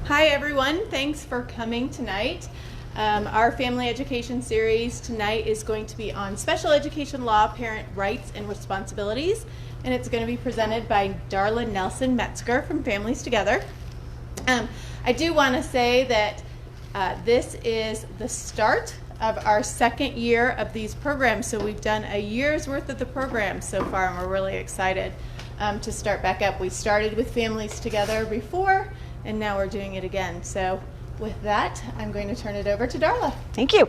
Hi everyone, thanks for coming tonight. Our family education series tonight is going to be on special education law, parent rights and responsibilities, and it's going to be presented by Darla Nelson-Metzger from Families Together. I do want to say that this is the start of our second year of these programs, so we've done a year's worth of the program so far, and we're really excited to start back up. We started with Families Together before, and now we're doing it again. So with that, I'm going to turn it over to Darla. Thank you.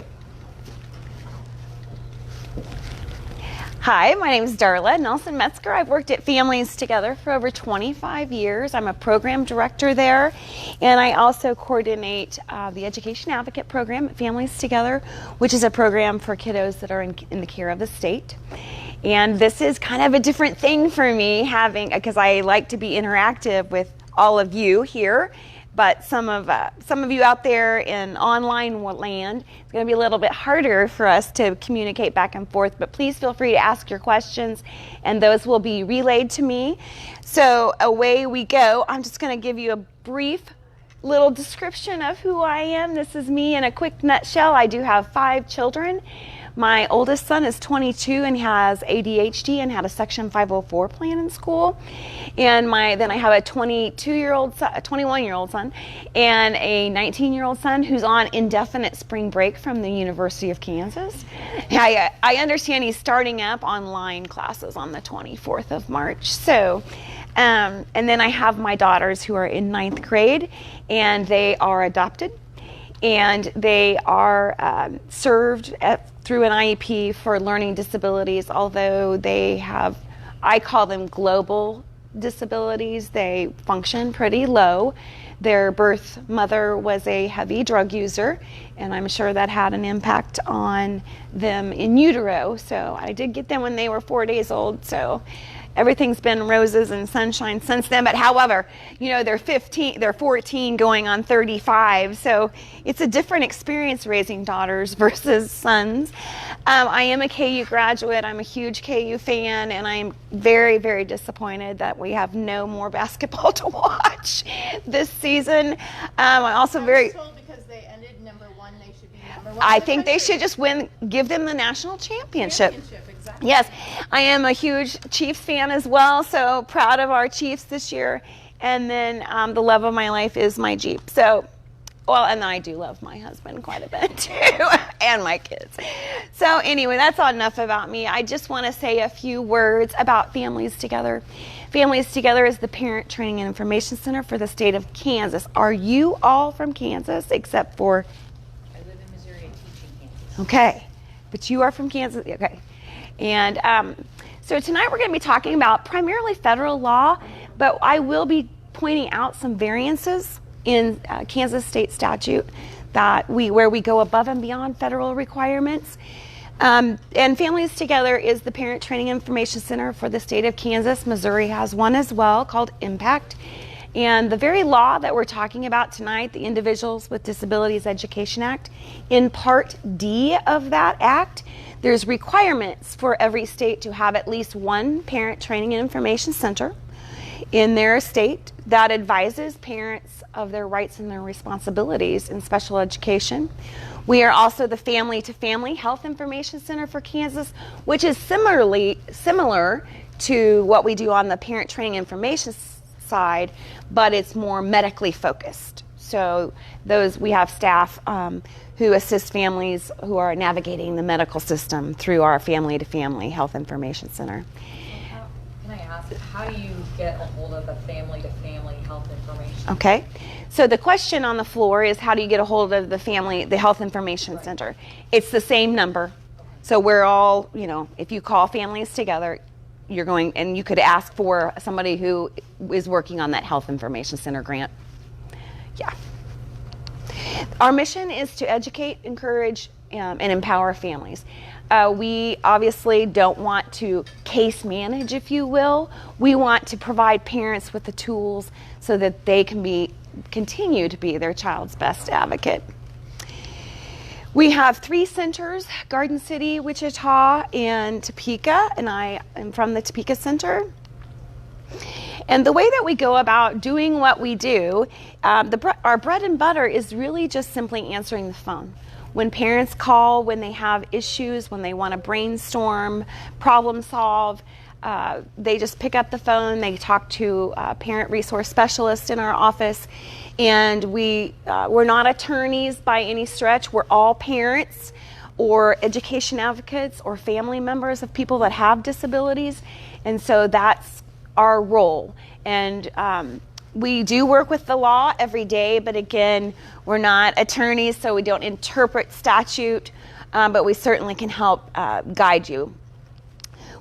Hi, my name is Darla Nelson-Metzger. I've worked at Families Together for over 25 years. I'm a program director there, and I also coordinate the Education Advocate program at Families Together, which is a program for kiddos that are in the care of the state. And this is kind of a different thing for me, because I like to be interactive with all of you here, but some of you out there in online land, it's going to be a little bit harder for us to communicate back and forth, but please feel free to ask your questions, and those will be relayed to me. So away we go. I'm just going to give you a brief little description of who I am. This is me in a quick nutshell. I do have 5 children. My oldest son is 22 and has ADHD and had a Section 504 plan in school. And then I have a 21-year-old son and a 19-year-old son who's on indefinite spring break from the University of Kansas. I understand he's starting up online classes on the 24th of March. So, and then I have my daughters who are in 9th grade, and they are adopted. And they are served through an IEP for learning disabilities, although they have, I call them global disabilities. They function pretty low. Their birth mother was a heavy drug user, and I'm sure that had an impact on them in utero. So I did get them when they were 4 days old, so everything's been roses and sunshine since then. But however, they're 14 going on 35, so it's a different experience raising daughters versus sons. I am a KU graduate. I'm a huge KU fan, and I'm very, very disappointed that we have no more basketball to watch this season. I was told because they ended number 1, they should be number 1. I think they should just give them the national championship. Exactly. Yes, I am a huge Chiefs fan as well, so proud of our Chiefs this year. And then the love of my life is my Jeep. And I do love my husband quite a bit too, and my kids. So anyway, that's enough about me. I just want to say a few words about Families Together. Families Together is the Parent Training and Information Center for the state of Kansas. Are you all from Kansas, except for? I live in Missouri and teach in Kansas. Okay, but you are from Kansas, okay. And so tonight we're going to be talking about primarily federal law, but I will be pointing out some variances in Kansas state statute where we go above and beyond federal requirements. And Families Together is the Parent Training Information Center for the state of Kansas. Missouri has one as well called IMPACT. And the very law that we're talking about tonight, the Individuals with Disabilities Education Act, in Part D of that act, there's requirements for every state to have at least one parent training and information center in their state that advises parents of their rights and their responsibilities in special education. We are also the Family to Family Health Information Center for Kansas, which is similar to what we do on the parent training information side, but it's more medically focused. So we have staff who assist families who are navigating the medical system through our Family to Family Health Information Center. Can I ask, how do you get a hold of the Family to Family Health Information? Okay, so the question on the floor is, how do you get a hold of the Health Information Center? It's the same number. Okay. So we're all, if you call Families Together, you're going, and you could ask for somebody who is working on that Health Information Center grant. Yeah. Our mission is to educate, encourage, and empower families. We obviously don't want to case manage, if you will. We want to provide parents with the tools so that they can continue to be their child's best advocate. We have 3 centers, Garden City, Wichita, and Topeka, and I am from the Topeka Center. And the way that we go about doing what we do, our bread and butter is really just simply answering the phone. When parents call, when they have issues, when they want to brainstorm, problem solve, they just pick up the phone, they talk to a parent resource specialist in our office, and we're not attorneys by any stretch. We're all parents or education advocates or family members of people that have disabilities, and so that's our role. And we do work with the law every day, but again, we're not attorneys, so we don't interpret statute, but we certainly can help guide you.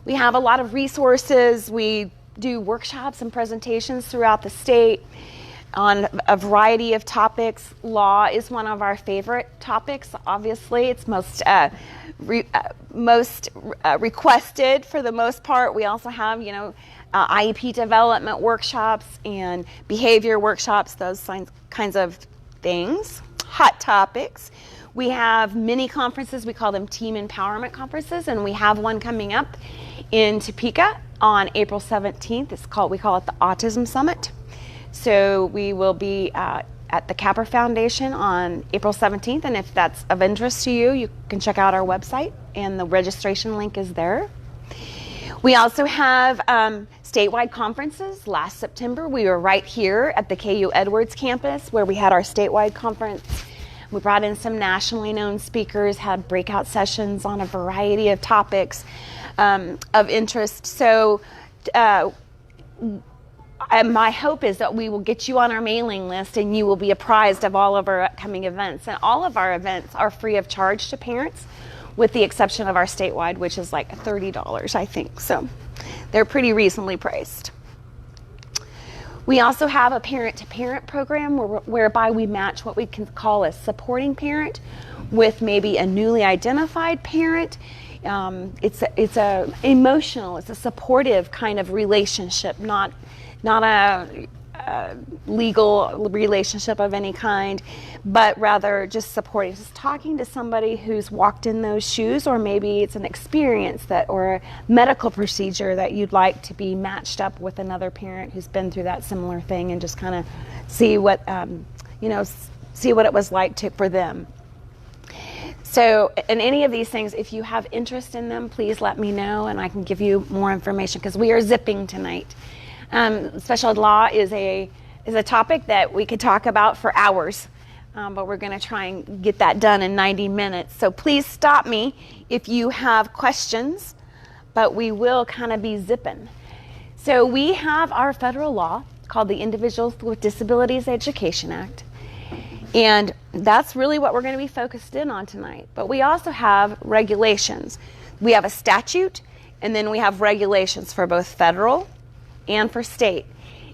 We have a lot of resources. We do workshops and presentations throughout the state on a variety of topics. Law is one of our favorite topics, obviously. It's most requested for the most part. We also have, IEP development workshops and behavior workshops, those kinds of things, hot topics. We have mini conferences. We call them team empowerment conferences, and we have one coming up in Topeka on April 17th. We call it the Autism Summit. So we will be at the Capper Foundation on April 17th, and if that's of interest to you, you can check out our website, and the registration link is there. We also have statewide conferences. Last September, we were right here at the KU Edwards campus where we had our statewide conference. We brought in some nationally known speakers, had breakout sessions on a variety of topics of interest. So my hope is that we will get you on our mailing list and you will be apprised of all of our upcoming events. And all of our events are free of charge to parents, with the exception of our statewide, which is like $30, I think. So they're pretty reasonably priced. We also have a parent-to-parent program whereby we match what we can call a supporting parent with maybe a newly identified parent. It's a emotional, it's a supportive kind of relationship, not a legal relationship of any kind, but rather just supporting, just talking to somebody who's walked in those shoes, or maybe it's an experience or a medical procedure that you'd like to be matched up with another parent who's been through that similar thing, and just kind of see what it was like for them. So in any of these things, if you have interest in them, please let me know and I can give you more information, because we are zipping tonight. Special ed law is a topic that we could talk about for hours, but we're going to try and get that done in 90 minutes. So please stop me if you have questions, but we will kind of be zipping. So we have our federal law called the Individuals with Disabilities Education Act, and that's really what we're going to be focused in on tonight. But we also have regulations. We have a statute, and then we have regulations for both federal and for state.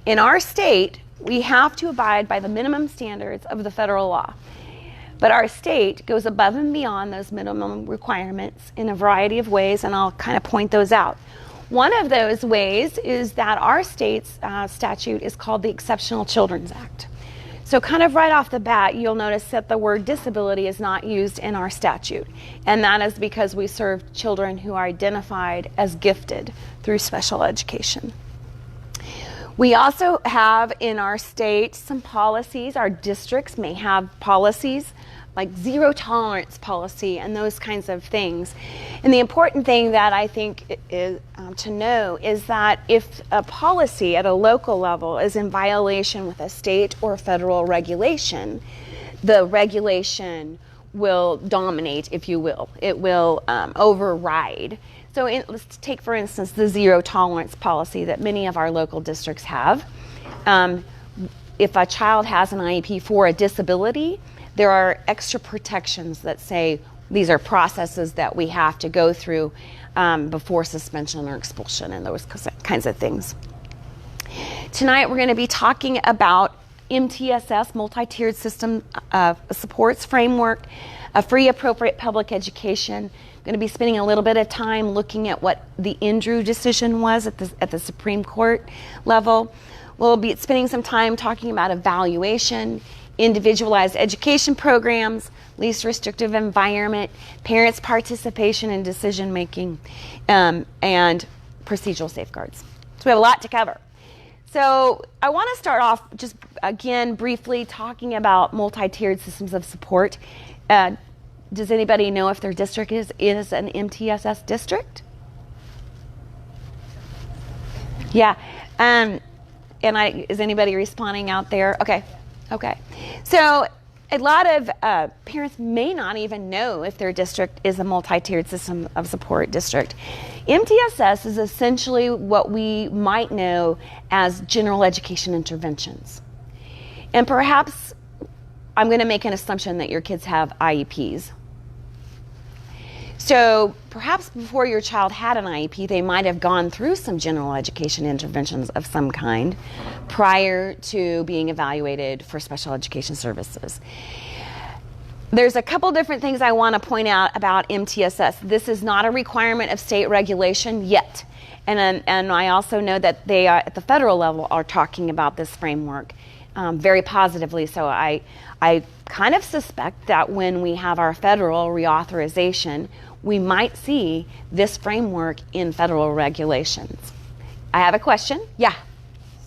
In our state, we have to abide by the minimum standards of the federal law. But our state goes above and beyond those minimum requirements in a variety of ways, and I'll kind of point those out. One of those ways is that our state's statute is called the Exceptional Children's Act. So kind of right off the bat, you'll notice that the word disability is not used in our statute. And that is because we serve children who are identified as gifted through special education. We also have in our state some policies. Our districts may have policies like zero tolerance policy and those kinds of things. And the important thing that I think is to know is that if a policy at a local level is in violation with a state or federal regulation, the regulation will dominate, if you will. It will override. So let's take, for instance, the zero tolerance policy that many of our local districts have. If a child has an IEP for a disability, there are extra protections that say these are processes that we have to go through before suspension or expulsion and those kinds of things. Tonight we're going to be talking about MTSS, Multi-Tiered System Supports Framework, a free appropriate public education. Going to be spending a little bit of time looking at what the Andrew decision was at the Supreme Court level. We'll be spending some time talking about evaluation, individualized education programs, least restrictive environment, parents' participation in decision making, and procedural safeguards. So we have a lot to cover. So I want to start off just again briefly talking about multi-tiered systems of support. Does anybody know if their district is an MTSS district? Yeah. Is anybody responding out there? Okay. So a lot of parents may not even know if their district is a multi-tiered system of support district. MTSS is essentially what we might know as general education interventions. And perhaps I'm going to make an assumption that your kids have IEPs. So perhaps before your child had an IEP, they might have gone through some general education interventions of some kind prior to being evaluated for special education services. There's a couple different things I want to point out about MTSS. This is not a requirement of state regulation yet. And I also know that they are, at the federal level, are talking about this framework very positively. So I kind of suspect that when we have our federal reauthorization, we might see this framework in federal regulations. I have a question. Yeah.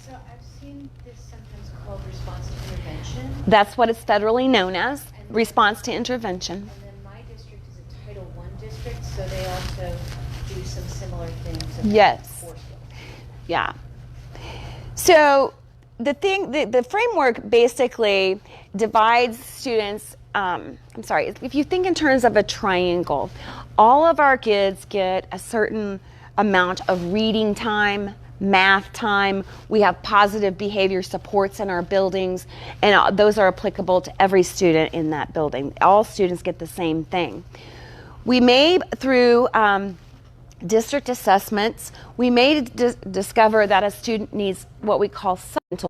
So I've seen this sometimes called response to intervention. That's what it's federally known as, response to intervention. And then my district is a Title I district, so they also do some similar things. Yes. Yeah. So the framework basically divides students. If you think in terms of a triangle, all of our kids get a certain amount of reading time, math time. We have positive behavior supports in our buildings, and those are applicable to every student in that building. All students get the same thing. We may, through district assessments, we may discover that a student needs what we call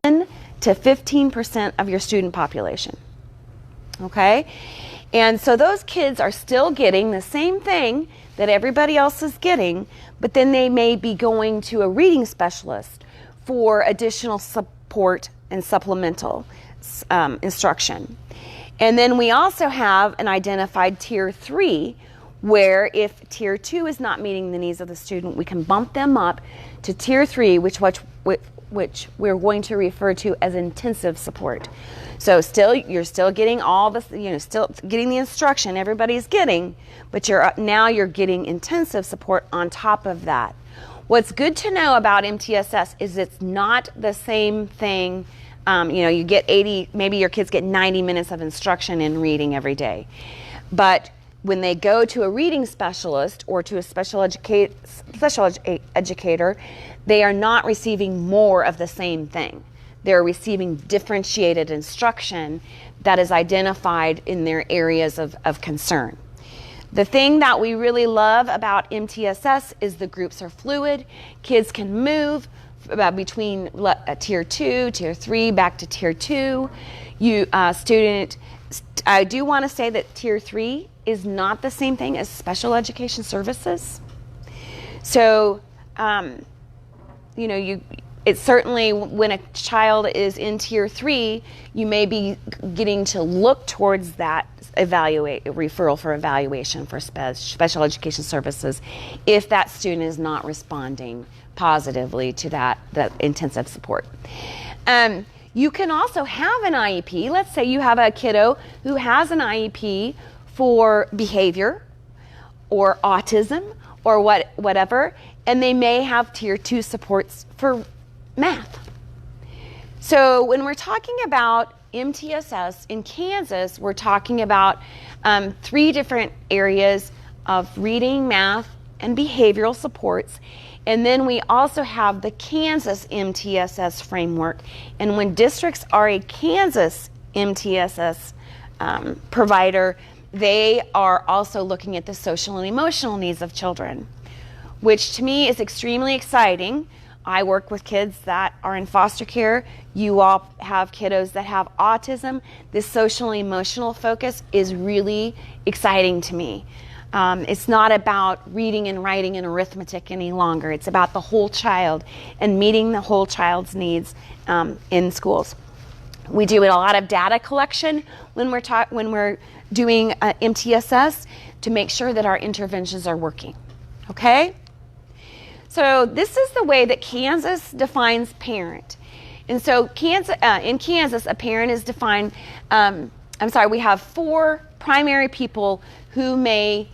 10 to 15% of your student population. Okay? And so those kids are still getting the same thing that everybody else is getting, but then they may be going to a reading specialist for additional support and supplemental instruction. And then we also have an identified Tier 3, where if Tier 2 is not meeting the needs of the student, we can bump them up to Tier 3, which we're going to refer to as intensive support. So you're still getting all this, still getting the instruction everybody's getting, but now you're getting intensive support on top of that. What's good to know about MTSS is it's not the same thing. You get 80, maybe your kids get 90 minutes of instruction in reading every day. But when they go to a reading specialist or to a special educator, they are not receiving more of the same thing. They're receiving differentiated instruction that is identified in their areas of concern. The thing that we really love about MTSS is the groups are fluid. Kids can move between Tier 2, Tier 3, back to Tier 2. I do want to say that Tier 3 is not the same thing as special education services. So, it's certainly when a child is in Tier 3, you may be getting to look towards that referral for evaluation for special education services if that student is not responding positively to that intensive support. You can also have an IEP. Let's say you have a kiddo who has an IEP for behavior or autism or whatever, and they may have Tier 2 supports for math. So when we're talking about MTSS in Kansas, we're talking about 3 different areas of reading, math, and behavioral supports. And then we also have the Kansas MTSS framework. And when districts are a Kansas MTSS provider, they are also looking at the social and emotional needs of children, which to me is extremely exciting. I work with kids that are in foster care. You all have kiddos that have autism. This social and emotional focus is really exciting to me. It's not about reading and writing and arithmetic any longer. It's about the whole child and meeting the whole child's needs in schools. We do a lot of data collection when we're doing MTSS to make sure that our interventions are working. Okay? So this is the way that Kansas defines parent. And so in Kansas, a parent is defined, we have 4 primary people who may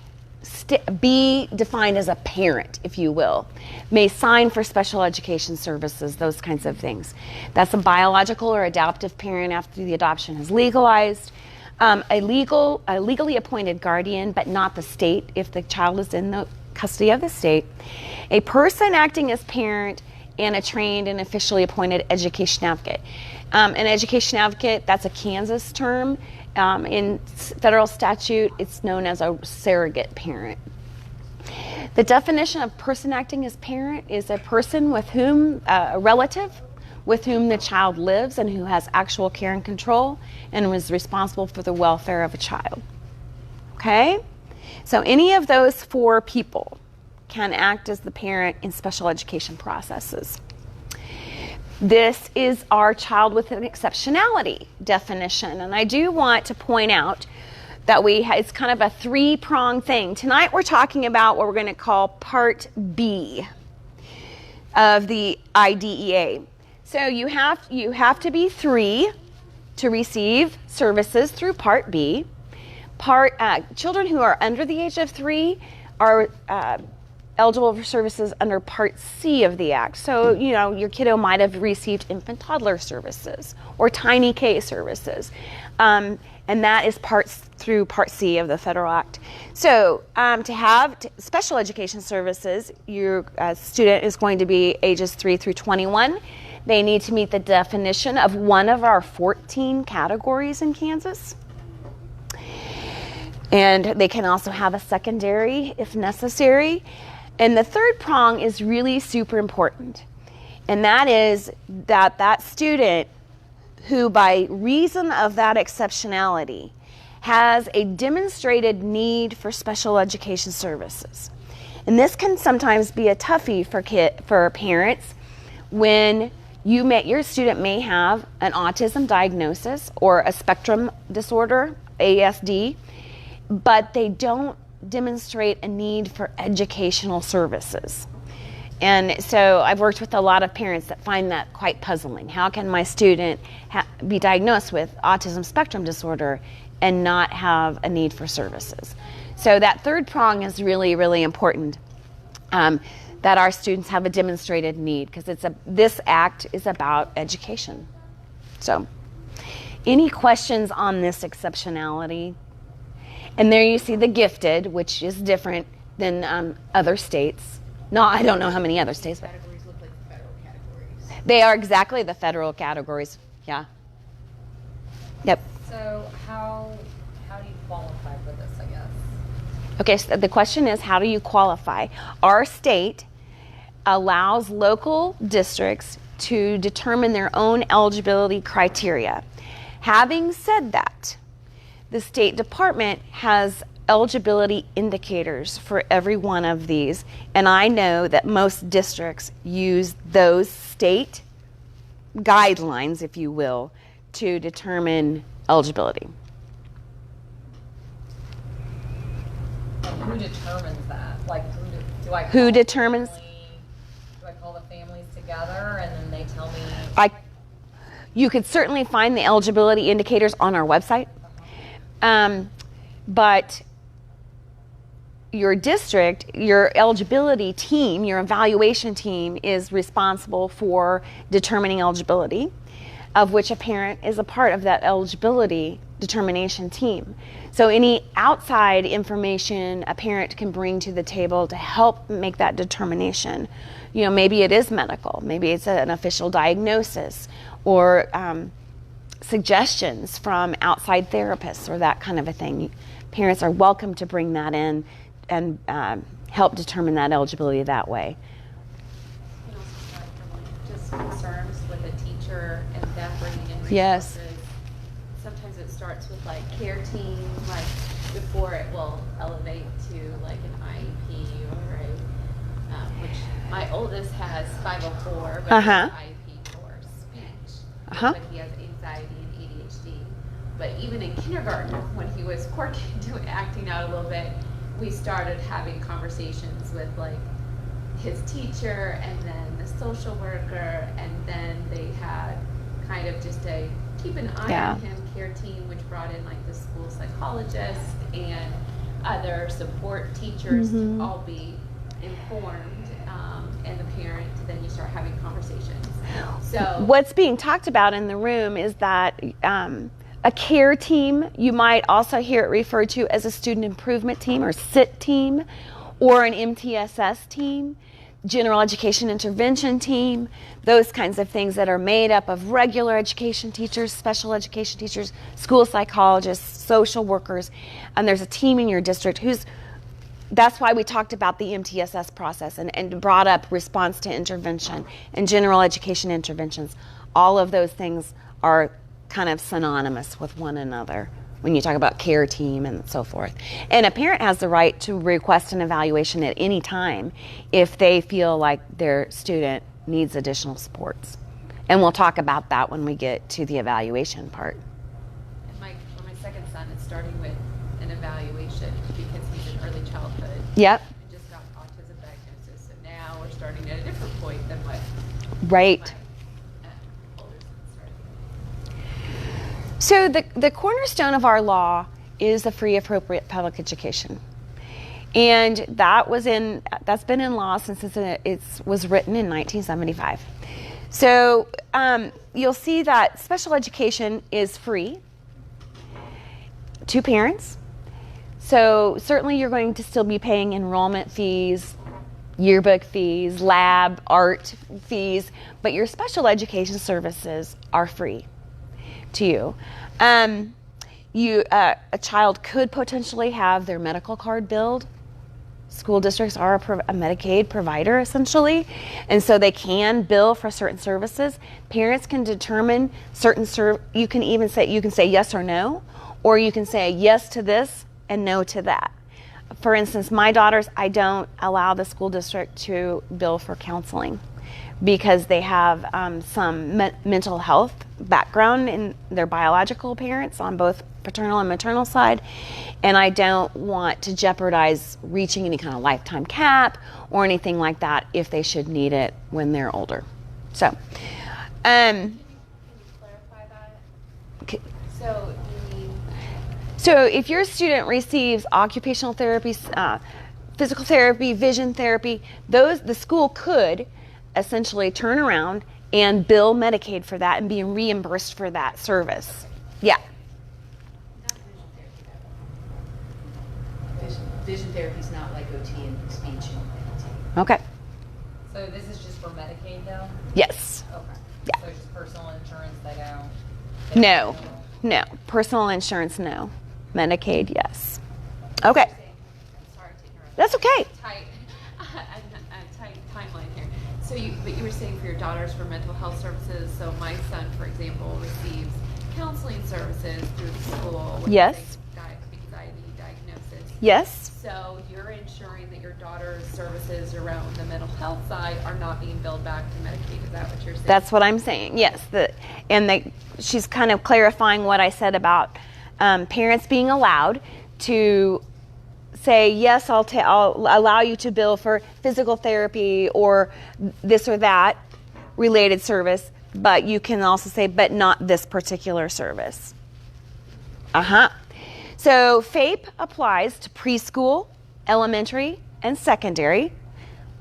be defined as a parent, if you will, may sign for special education services, those kinds of things. That's a biological or adoptive parent after the adoption is legalized, a legally appointed guardian, but not the state if the child is in the custody of the state, a person acting as parent, and a trained and officially appointed education advocate. An education advocate, that's a Kansas term. In federal statute, it's known as a surrogate parent. The definition of person acting as parent is a person with whom, a relative with whom the child lives and who has actual care and control and was responsible for the welfare of a child. Okay? So any of those 4 people can act as the parent in special education processes. This is our child with an exceptionality definition, and I do want to point out that it's kind of a 3-pronged thing. Tonight we're talking about what we're going to call Part B of the IDEA. So you have to be 3 to receive services through Part B. Children who are under the age of 3 are eligible for services under Part C of the Act. So, your kiddo might have received infant toddler services or tiny K services. And that is through Part C of the Federal Act. So, to have special education services, your student is going to be ages 3 through 21. They need to meet the definition of one of our 14 categories in Kansas. And they can also have a secondary if necessary. And the 3rd prong is really super important. And that is that student who, by reason of that exceptionality, has a demonstrated need for special education services. And this can sometimes be a toughie for parents when your student may have an autism diagnosis or a spectrum disorder, ASD, but they don't demonstrate a need for educational services. And so I've worked with a lot of parents that find that quite puzzling. How can my student be diagnosed with autism spectrum disorder and not have a need for services? So that 3rd prong is really, really important, that our students have a demonstrated need, because this act is about education. So, any questions on this exceptionality? And there you see the gifted, which is different than other states. No, I don't know how many other states. But Categories look like the federal categories. they are exactly the federal categories. Yeah. Yep. So how do you qualify for this, I guess? Okay, so the question is, how do you qualify? Our state allows local districts to determine their own eligibility criteria. Having said that, the State Department has eligibility indicators for every one of these, and I know that most districts use those state guidelines, if you will, to determine eligibility. And who determines that? Like, do I Who determines? Do I call the families together and then they tell me? You could certainly find the eligibility indicators on our website, but your district, your eligibility team, your evaluation team is responsible for determining eligibility, of which a parent is a part of that eligibility determination team. So any outside information a parent can bring to the table to help make that determination, maybe it is medical, maybe it's an official diagnosis, or suggestions from outside therapists or that kind of a thing. Parents are welcome to bring that in and help determine that eligibility that way. And also aside from just concerns with a teacher and staff bringing in resources. Yes. Sometimes it starts with care team, before it will elevate to an IEP or which my oldest has 504, but he has IEP for speech, but he has anxiety and ADHD. But even in kindergarten, when he was quirky, acting out a little bit, we started having conversations with his teacher, and then the social worker, and then they had kind of just a keep an eye on him care team, which brought in like the school psychologist and other support teachers to all be informed, and the parent, then you start having conversations. So what's being talked about in the room is that a care team, you might also hear it referred to as a student improvement team or SIT team, or an MTSS team, general education intervention team, those kinds of things that are made up of regular education teachers, special education teachers, school psychologists, social workers, and there's a team in your district that's why we talked about the MTSS process and brought up response to intervention and general education interventions. All of those things are kind of synonymous with one another when you talk about care team and so forth. And a parent has the right to request an evaluation at any time if they feel like their student needs additional supports. And we'll talk about that when we get to the evaluation part. And for my second son, it's starting with an evaluation because he's in early childhood. Yep. And just got autism diagnosis, so now we're starting at a different point than what Right. my older son started. So the cornerstone of our law is the free appropriate public education. And that's been in law since it was written in 1975. So you'll see that special education is free to parents. So certainly you're going to still be paying enrollment fees, yearbook fees, lab, art fees, but your special education services are free to you. A child could potentially have their medical card billed. School districts are a Medicaid provider essentially, and so they can bill for certain services. Parents can determine you can say yes or no, or you can say yes to this and no to that. For instance, my daughters, I don't allow the school district to bill for counseling because they have some mental health background in their biological parents on both paternal and maternal side, and I don't want to jeopardize reaching any kind of lifetime cap or anything like that if they should need it when they're older. So, Can you clarify that? So you mean So if your student receives occupational therapy, physical therapy, vision therapy, the school could essentially turn around and bill Medicaid for that and be reimbursed for that service. Yeah. Not vision therapy is not like OT and speech and Okay. So this is just for Medicaid though? Yes. Okay. Yeah. So just personal insurance, they don't? No. No. Personal insurance, no. Medicaid, yes. Okay. I'm sorry to interrupt. That's okay. Tight timeline here. So you were saying for your daughters for mental health services. So my son, for example, receives counseling services through the school. With Yes. Anxiety diagnosis. Yes. So you're ensuring that your daughter's services around the mental health side are not being billed back to Medicaid. Is that what you're saying? That's what I'm saying. Yes. She's kind of clarifying what I said about parents being allowed to say, yes, I'll allow you to bill for physical therapy or this or that related service, but you can also say, but not this particular service. So FAPE applies to preschool, elementary, and secondary.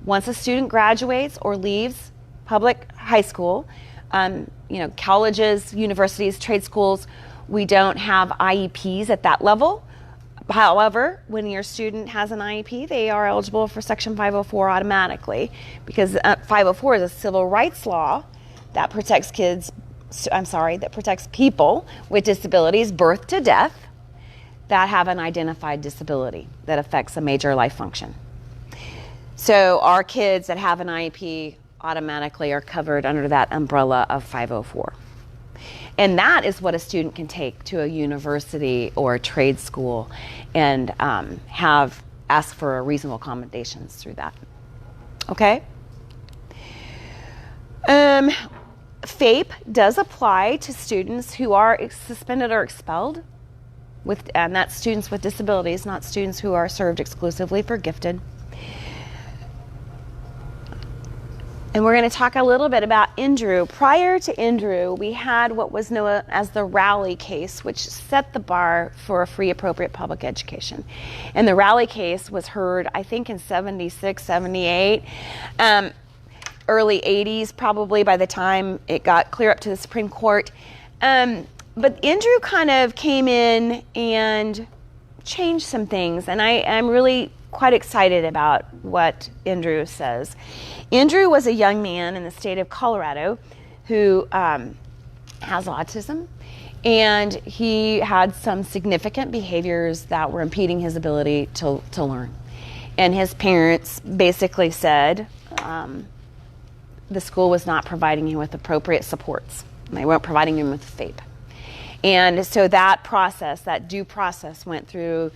Once a student graduates or leaves public high school, colleges, universities, trade schools, we don't have IEPs at that level. However, when your student has an IEP, they are eligible for Section 504 automatically because 504 is a civil rights law that protects people with disabilities, birth to death, that have an identified disability that affects a major life function. So our kids that have an IEP automatically are covered under that umbrella of 504. And that is what a student can take to a university or a trade school and ask for reasonable accommodations through that. Okay? FAPE does apply to students who are suspended or expelled, and that's students with disabilities, not students who are served exclusively for gifted. And we're going to talk a little bit about Andrew. Prior to Andrew, we had what was known as the Rowley case, which set the bar for a free appropriate public education. And the Rowley case was heard, I think, in 76, 78, early 80s probably by the time it got clear up to the Supreme Court. But Andrew kind of came in and changed some things, and I'm really quite excited about what Andrew says. Andrew was a young man in the state of Colorado who has autism, and he had some significant behaviors that were impeding his ability to learn. And his parents basically said the school was not providing him with appropriate supports. They weren't providing him with FAPE. And so that process, that due process, went through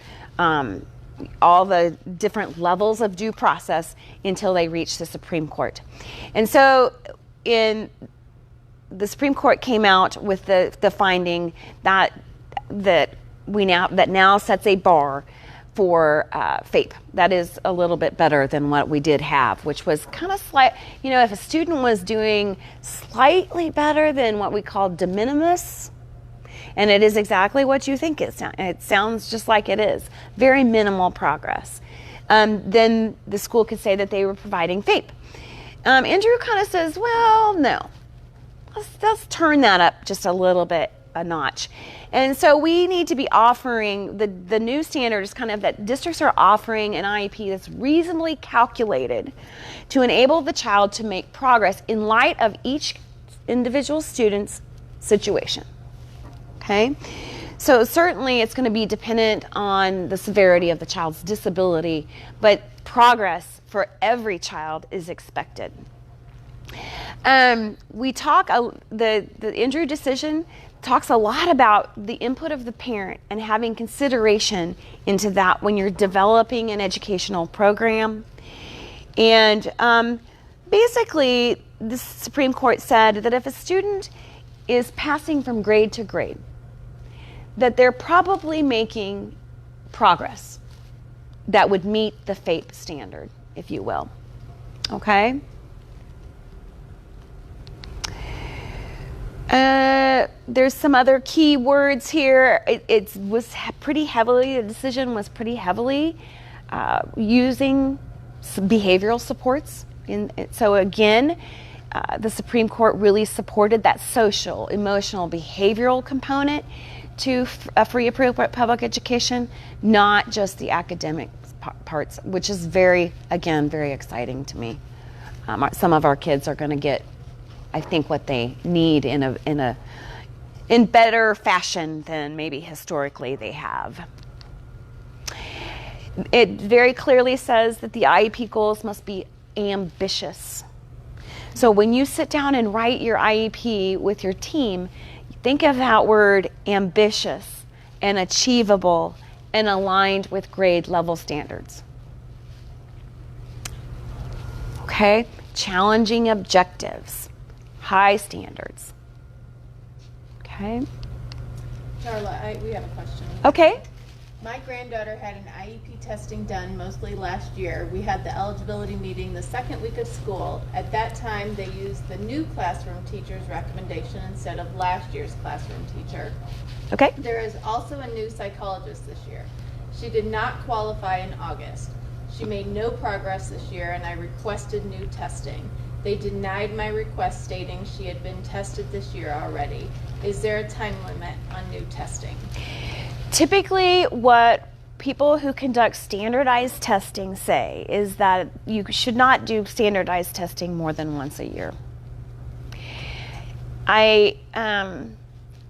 all the different levels of due process until they reached the Supreme Court. And so the Supreme Court came out with the finding that now sets a bar for FAPE. That is a little bit better than what we did have, which was kind of slight. You know, if a student was doing slightly better than what we call de minimis, and it is exactly what you think it sounds just like it is. Very minimal progress. Then the school could say that they were providing FAPE. Andrew kind of says, well, no. Let's turn that up just a little bit, a notch. And so we need to be offering, the new standard is kind of that districts are offering an IEP that's reasonably calculated to enable the child to make progress in light of each individual student's situation. Okay, so certainly it's going to be dependent on the severity of the child's disability, but progress for every child is expected. We talk, the Andrew decision talks a lot about the input of the parent and having consideration into that when you're developing an educational program. And basically, the Supreme Court said that if a student is passing from grade to grade, that they're probably making progress that would meet the FAPE standard, if you will. Okay? There's some other key words here. The decision was pretty heavily using some behavioral supports. So again, the Supreme Court really supported that social, emotional, behavioral component to a free appropriate public education, not just the academic parts, which is very exciting to me. Some of our kids are going to get, I think, what they need in better fashion than maybe historically they have. It very clearly says that the IEP goals must be ambitious. So when you sit down and write your IEP with your team, think of that word ambitious and achievable and aligned with grade level standards. Okay? Challenging objectives, high standards. Okay? Darla, we have a question. Okay. My granddaughter had an IEP testing done mostly last year. We had the eligibility meeting the second week of school. At that time, they used the new classroom teacher's recommendation instead of last year's classroom teacher. Okay. There is also a new psychologist this year. She did not qualify in August. She made no progress this year, and I requested new testing. They denied my request, stating she had been tested this year already. Is there a time limit on new testing? Typically, what people who conduct standardized testing say is that you should not do standardized testing more than once a year.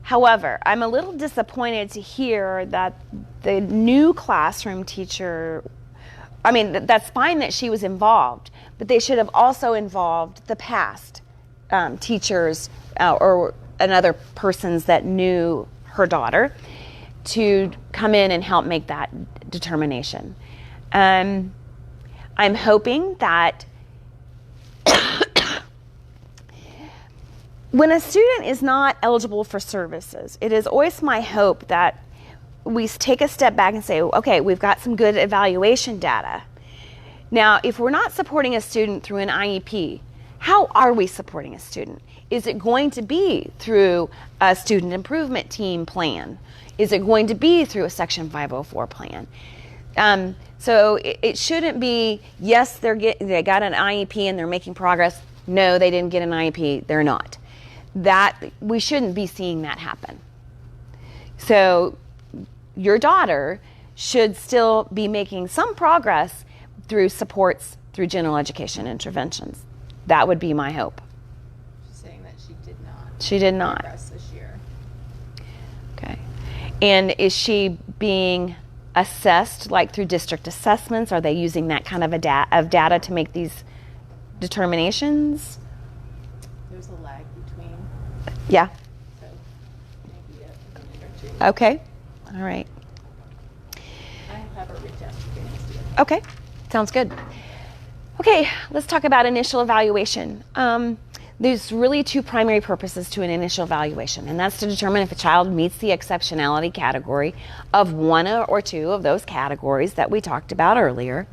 However, I'm a little disappointed to hear that the new classroom teacher, that's fine that she was involved, but they should have also involved the past teachers or other persons that knew her daughter to come in and help make that determination. I'm hoping that when a student is not eligible for services, it is always my hope that we take a step back and say, okay, we've got some good evaluation data. Now, if we're not supporting a student through an IEP, how are we supporting a student? Is it going to be through a student improvement team plan? Is it going to be through a Section 504 plan? So it shouldn't be, yes, they got an IEP and they're making progress. No, they didn't get an IEP. They're not. We shouldn't be seeing that happen. So your daughter should still be making some progress through supports, through general education interventions. That would be my hope. She's saying that she did not. She did not. Progress this year. Okay. And is she being assessed like through district assessments? Are they using that kind of data to make these determinations? There's a lag between. Yeah. So maybe a minute or two. Okay. All right. I'll have her reach out to parents. Okay. Sounds good. Okay, let's talk about initial evaluation. There's really two primary purposes to an initial evaluation, and that's to determine if a child meets the exceptionality category of one or two of those categories that we talked about earlier,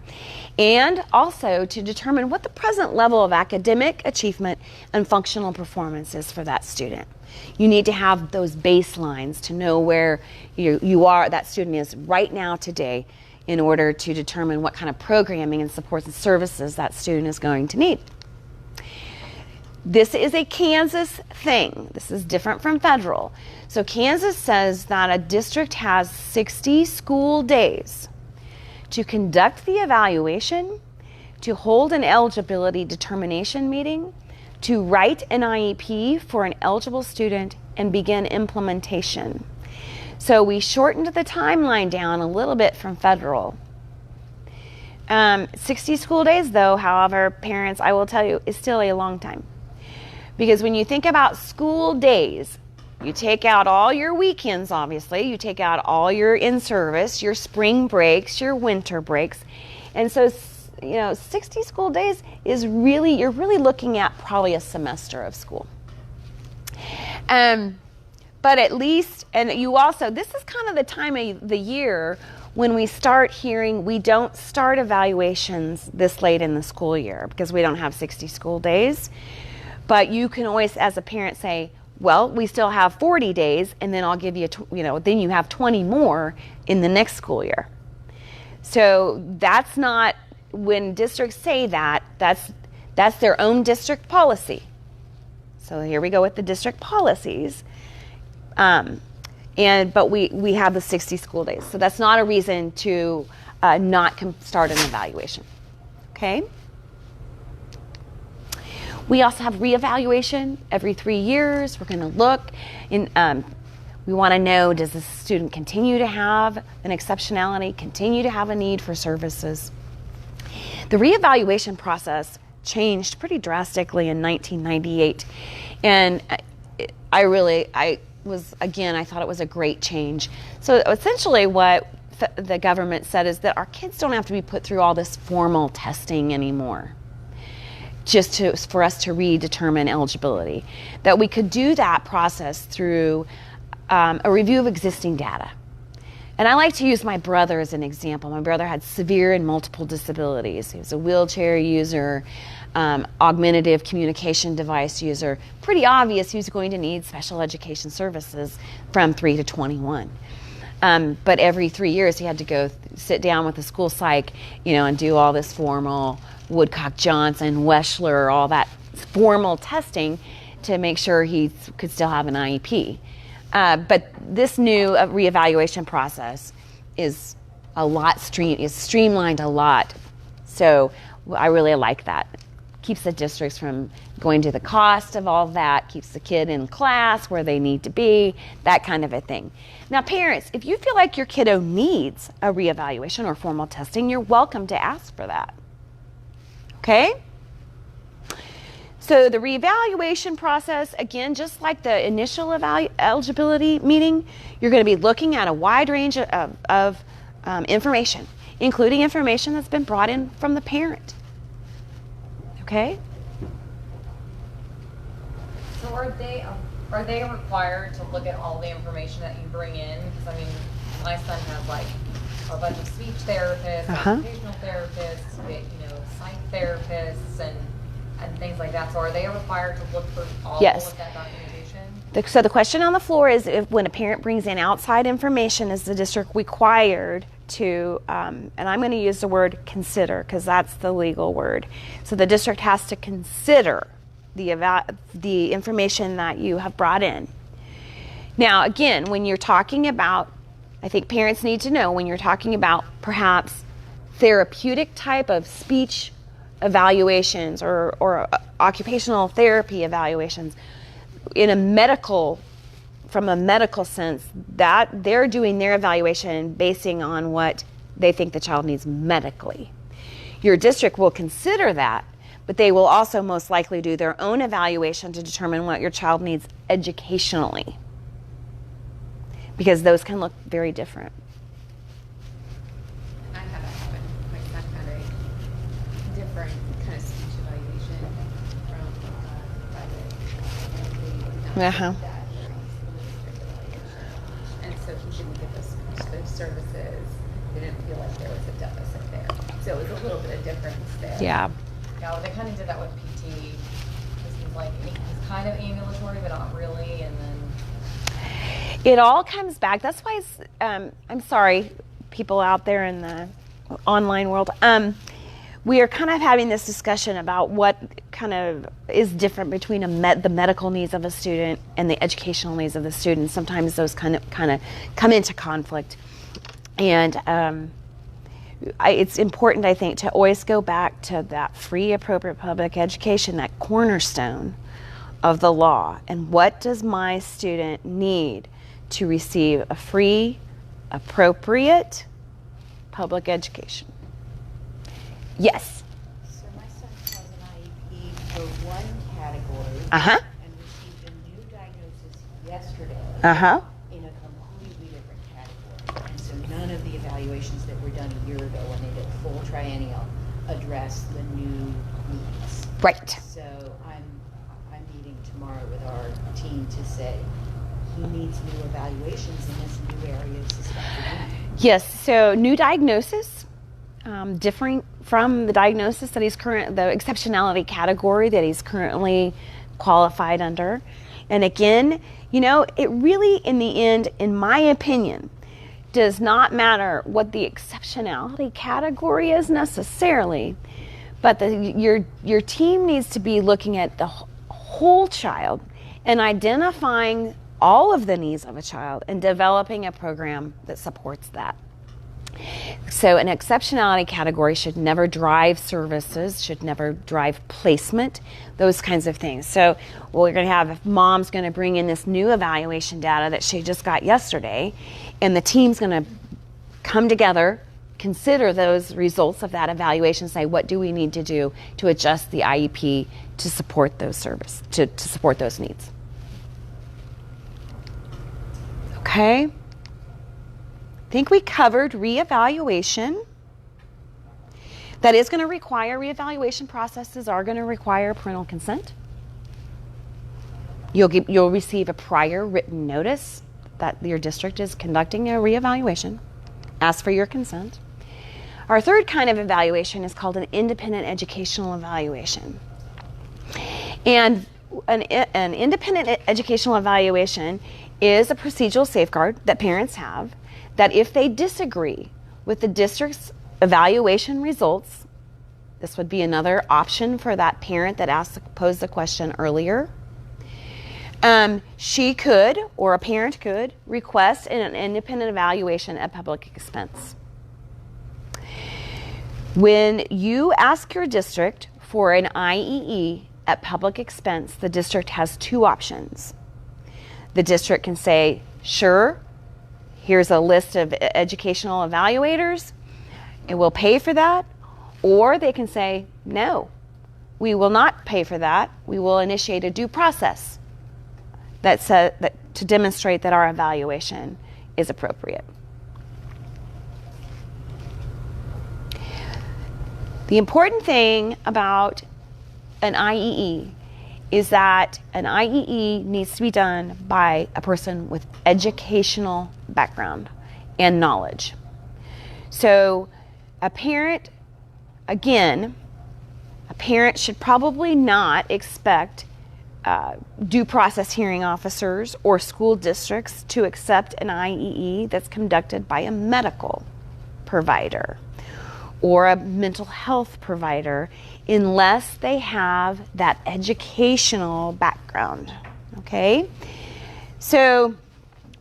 and also to determine what the present level of academic achievement and functional performance is for that student. You need to have those baselines to know where that student is right now today in order to determine what kind of programming and supports and services that student is going to need. This is a Kansas thing. This is different from federal. So Kansas says that a district has 60 school days to conduct the evaluation, to hold an eligibility determination meeting, to write an IEP for an eligible student, and begin implementation. So we shortened the timeline down a little bit from federal. 60 school days, though, however, parents, I will tell you, is still a long time. Because when you think about school days, you take out all your weekends, obviously. You take out all your in-service, your spring breaks, your winter breaks. And so, 60 school days is really, you're really looking at probably a semester of school. But at least, and you also, this is kind of the time of the year when we start hearing we don't start evaluations this late in the school year because we don't have 60 school days. But you can always, as a parent, say, well, we still have 40 days, and then I'll give you, then you have 20 more in the next school year. So that's not, when districts say that, that's their own district policy. So here we go with the district policies. But we have the 60 school days. So that's not a reason to not start an evaluation. Okay? We also have reevaluation every 3 years. We're going to look. We want to know, does the student continue to have an exceptionality, continue to have a need for services? The reevaluation process changed pretty drastically in 1998. And I thought it was a great change. So essentially what the government said is that our kids don't have to be put through all this formal testing anymore for us to redetermine eligibility. That we could do that process through a review of existing data. And I like to use my brother as an example. My brother had severe and multiple disabilities. He was a wheelchair user, augmentative communication device user. Pretty obvious he was going to need special education services from 3 to 21. But every 3 years he had to go sit down with the school psych, and do all this formal Woodcock-Johnson, Weschler, all that formal testing to make sure he could still have an IEP. But this new reevaluation process is streamlined a lot. So I really like that. Keeps the districts from going to the cost of all of that, keeps the kid in class where they need to be, that kind of a thing. Now parents, if you feel like your kiddo needs a reevaluation or formal testing, you're welcome to ask for that. Okay? So the reevaluation process, again, just like the initial eligibility meeting, you're going to be looking at a wide range of information, including information that's been brought in from the parent. Okay? So are they required to look at all the information that you bring in? Because my son has a bunch of speech therapists, occupational therapists, psych therapists, and and things like that. So are they required to look for all Yes. of that documentation? So the question on the floor is, if when a parent brings in outside information, is the district required to, and I'm going to use the word consider because that's the legal word. So the district has to consider the information that you have brought in. Now, again, when you're talking about, I think parents need to know when you're talking about perhaps therapeutic type of speech evaluations or occupational therapy evaluations, in a medical, from a medical sense, that they're doing their evaluation basing on what they think the child needs medically. Your district will consider that, but they will also most likely do their own evaluation to determine what your child needs educationally, because those can look very different. I had that happen. My son had a different kind of speech evaluation from private. Uh-huh. And so he didn't get those services. They didn't feel like there was a deficit there. So it was a little bit of difference there. Yeah. Yeah, well, they kind of did that with PT. He's like, he's kind of ambulatory, but not really, and then... It all comes back. That's why it's, I'm sorry, people out there in the online world. We are kind of having this discussion about what kind of is different between the medical needs of a student and the educational needs of the student. Sometimes those kind of come into conflict. And it's important, I think, to always go back to that free, appropriate public education, that cornerstone of the law. And what does my student need to receive a free, appropriate public education? Yes. So my son has an IEP for one category. Uh-huh. And received a new diagnosis yesterday. Uh-huh. In a completely different category. And so none of the evaluations that were done a year ago when they did full triennial address the new needs. Right. So I'm meeting tomorrow with our team to say he needs new evaluations in this new area of suspected need. Yes, so new diagnosis, differing from the diagnosis that the exceptionality category that he's currently qualified under. And again, it really, in the end, in my opinion, does not matter what the exceptionality category is necessarily, but your team needs to be looking at the whole child and identifying all of the needs of a child and developing a program that supports that. So an exceptionality category should never drive services, should never drive placement, those kinds of things. So we're going to have, if mom's going to bring in this new evaluation data that she just got yesterday, and the team's going to come together, consider those results of that evaluation, say what do we need to do to adjust the IEP to support those services, to support those needs. Okay. I think we covered reevaluation. That is going to require, reevaluation processes are going to require parental consent. You'll receive a prior written notice that your district is conducting a reevaluation. Ask for your consent. Our third kind of evaluation is called an independent educational evaluation. And an independent educational evaluation is a procedural safeguard that parents have that if they disagree with the district's evaluation results, this would be another option for that parent that posed the question earlier. She could, or a parent could, request an independent evaluation at public expense. When you ask your district for an IEE at public expense, the district has two options. The district can say, sure, here's a list of educational evaluators, and we'll pay for that. Or they can say, no, we will not pay for that. We will initiate a due process to demonstrate that our evaluation is appropriate. The important thing about an IEE is that an IEE needs to be done by a person with educational background and knowledge. So a parent, again, A parent should probably not expect due process hearing officers or school districts to accept an IEE that's conducted by a medical provider or a mental health provider unless they have that educational background, okay? So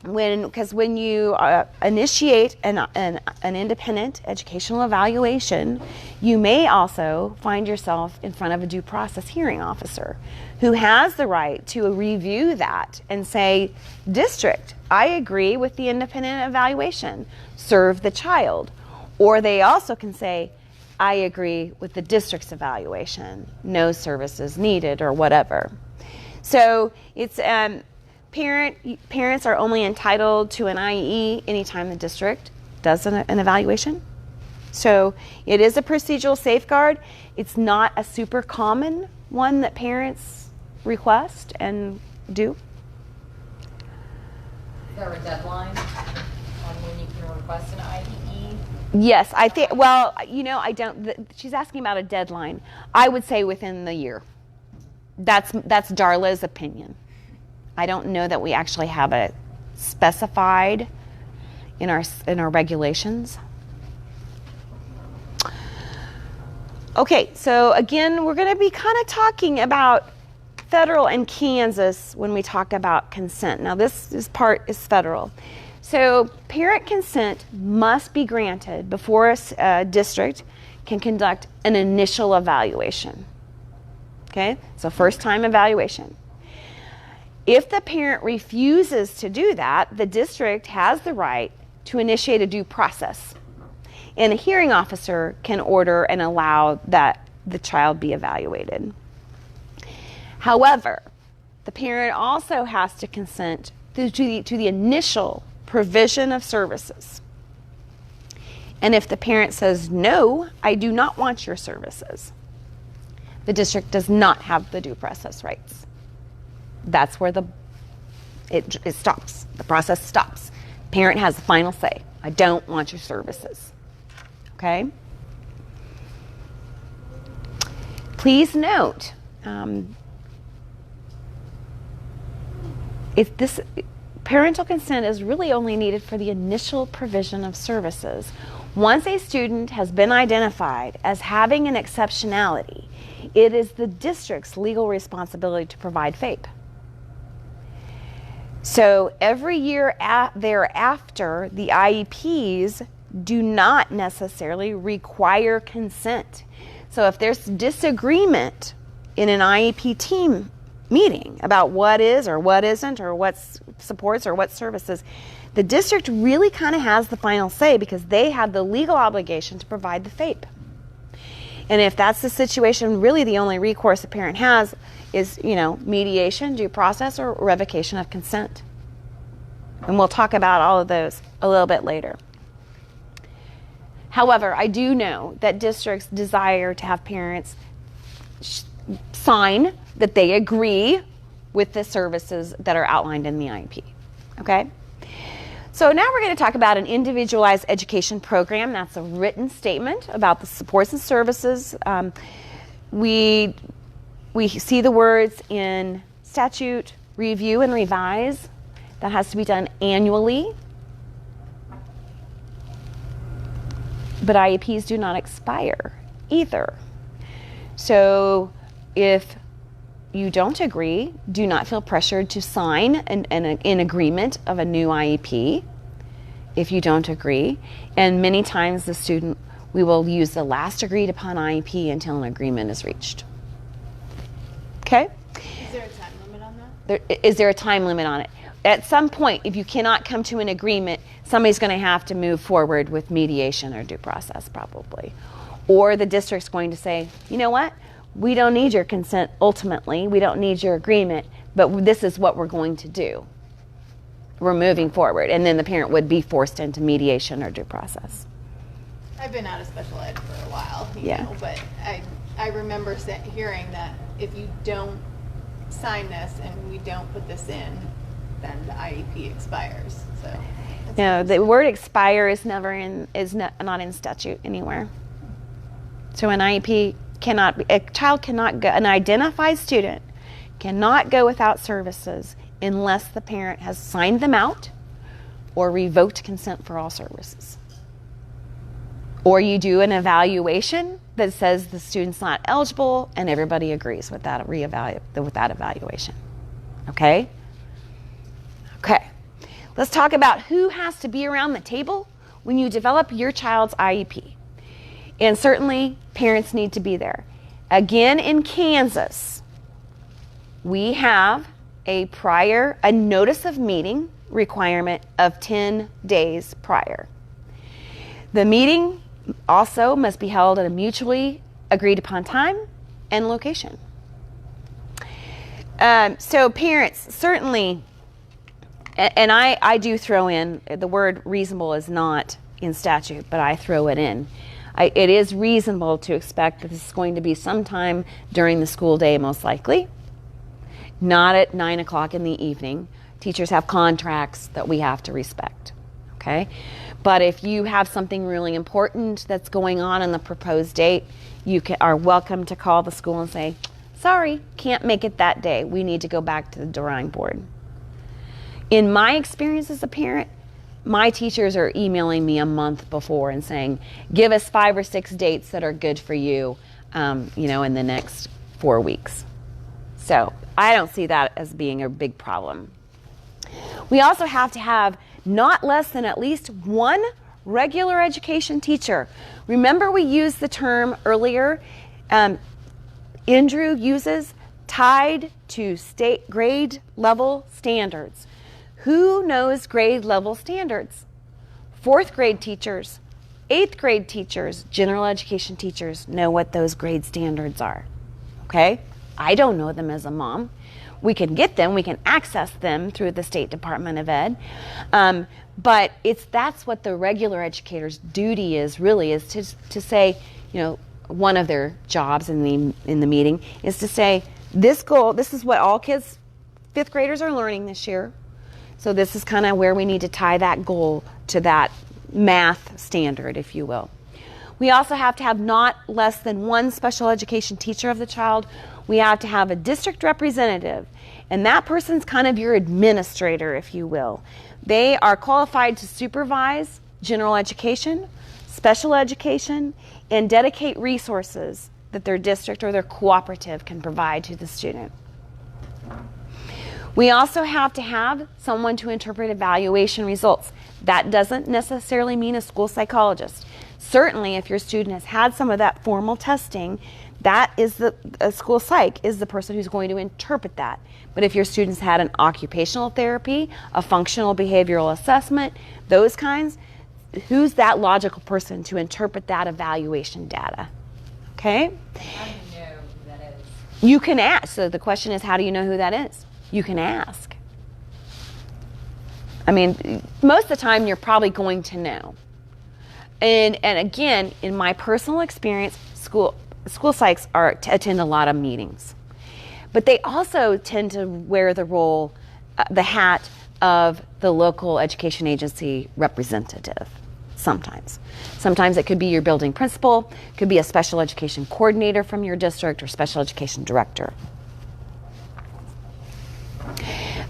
when you initiate an independent educational evaluation, you may also find yourself in front of a due process hearing officer who has the right to review that and say, district, I agree with the independent evaluation, serve the child. Or they also can say, I agree with the district's evaluation, no services needed or whatever. So it's parents are only entitled to an IE anytime the district does an evaluation. So it is a procedural safeguard. It's not a super common one that parents request and do. Is there a deadline on when you can request an IEE? Yes, I think, well, I don't, she's asking about a deadline. I would say within the year. That's Darla's opinion. I don't know that we actually have it specified in our regulations. Okay, so again, we're going to be kind of talking about federal and Kansas when we talk about consent. Now this part is federal. So parent consent must be granted before a district can conduct an initial evaluation. Okay, so first time evaluation. If the parent refuses to do that, the district has the right to initiate a due process. And a hearing officer can order and allow that the child be evaluated. However, the parent also has to consent to the initial provision of services. And if the parent says, no, I do not want your services, the district does not have the due process rights. That's where it stops. The process stops. Parent has the final say. I don't want your services. Okay? Please note, if this parental consent is really only needed for the initial provision of services. Once a student has been identified as having an exceptionality, it is the district's legal responsibility to provide FAPE. So every year thereafter, the IEPs do not necessarily require consent. So if there's disagreement in an IEP team meeting about what is or what isn't or what supports or what services, the district really kind of has the final say because they have the legal obligation to provide the FAPE. And if that's the situation, really the only recourse a parent has is, mediation, due process, or revocation of consent. And we'll talk about all of those a little bit later. However, I do know that districts desire to have parents sign that they agree with the services that are outlined in the IEP. Okay? So now we're going to talk about an individualized education program. That's a written statement about the supports and services. We see the words in statute, review and revise. That has to be done annually. But IEPs do not expire either. So if you don't agree, do not feel pressured to sign an agreement of a new IEP if you don't agree. And many times we will use the last agreed upon IEP until an agreement is reached. Okay? Is there a time limit on that? Is there a time limit on it? At some point, if you cannot come to an agreement, somebody's going to have to move forward with mediation or due process probably. Or the district's going to say, you know what? We don't need your consent ultimately. We don't need your agreement, but this is what we're going to do. We're moving forward. And then the parent would be forced into mediation or due process. I've been out of special ed for a while, but I remember hearing that if you don't sign this and we don't put this in, then the IEP expires. So no, the word expire is not in statute anywhere. So an IEP a child cannot go, an identified student cannot go without services unless the parent has signed them out or revoked consent for all services. Or you do an evaluation that says the student's not eligible and everybody agrees with that evaluation. Okay? Okay. Let's talk about who has to be around the table when you develop your child's IEP. And certainly parents need to be there. Again, in Kansas, we have a notice of meeting requirement of 10 days prior. The meeting also must be held at a mutually agreed upon time and location. So parents, certainly, and I do throw in, the word reasonable is not in statute, but I throw it in. It is reasonable to expect that this is going to be sometime during the school day, most likely, not at 9 o'clock in the evening. Teachers have contracts that we have to respect, okay? But if you have something really important that's going on the proposed date, you are welcome to call the school and say, sorry, can't make it that day. We need to go back to the drawing board. In my experience as a parent, my teachers are emailing me a month before and saying, give us 5 or 6 dates that are good for you, in the next 4 weeks. So I don't see that as being a big problem. We also have to have not less than at least one regular education teacher. Remember we used the term earlier, Andrew uses tied to state grade level standards. Who knows grade level standards? 4th grade teachers, 8th grade teachers, general education teachers know what those grade standards are. Okay? I don't know them as a mom. We can get them, we can access them through the State Department of Ed. But that's what the regular educator's duty is, really, is to say, one of their jobs in the meeting is to say, this is what all kids, 5th graders are learning this year. So this is kind of where we need to tie that goal to that math standard, if you will. We also have to have not less than one special education teacher of the child. We have to have a district representative, and that person's kind of your administrator, if you will. They are qualified to supervise general education, special education, and dedicate resources that their district or their cooperative can provide to the student. We also have to have someone to interpret evaluation results. That doesn't necessarily mean a school psychologist. Certainly, if your student has had some of that formal testing, that is a school psych is the person who's going to interpret that. But if your student's had an occupational therapy, a functional behavioral assessment, those kinds, who's that logical person to interpret that evaluation data? Okay? How do you know who that is? You can ask. So the question is, how do you know who that is? You can ask. I mean, most of the time you're probably going to know. And again, in my personal experience, school psychs attend a lot of meetings. But they also tend to wear the hat of the local education agency representative. Sometimes. Sometimes it could be your building principal, could be a special education coordinator from your district, or special education director.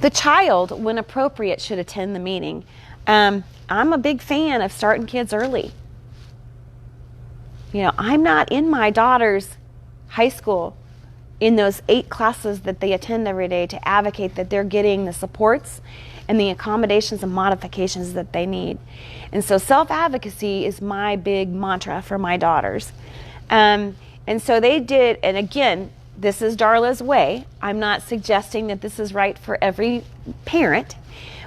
The child, when appropriate, should attend the meeting. I'm a big fan of starting kids early. I'm not in my daughter's high school in those 8 classes that they attend every day to advocate that they're getting the supports and the accommodations and modifications that they need. And so self-advocacy is my big mantra for my daughters. And so they did, and again, this is Darla's way. I'm not suggesting that this is right for every parent,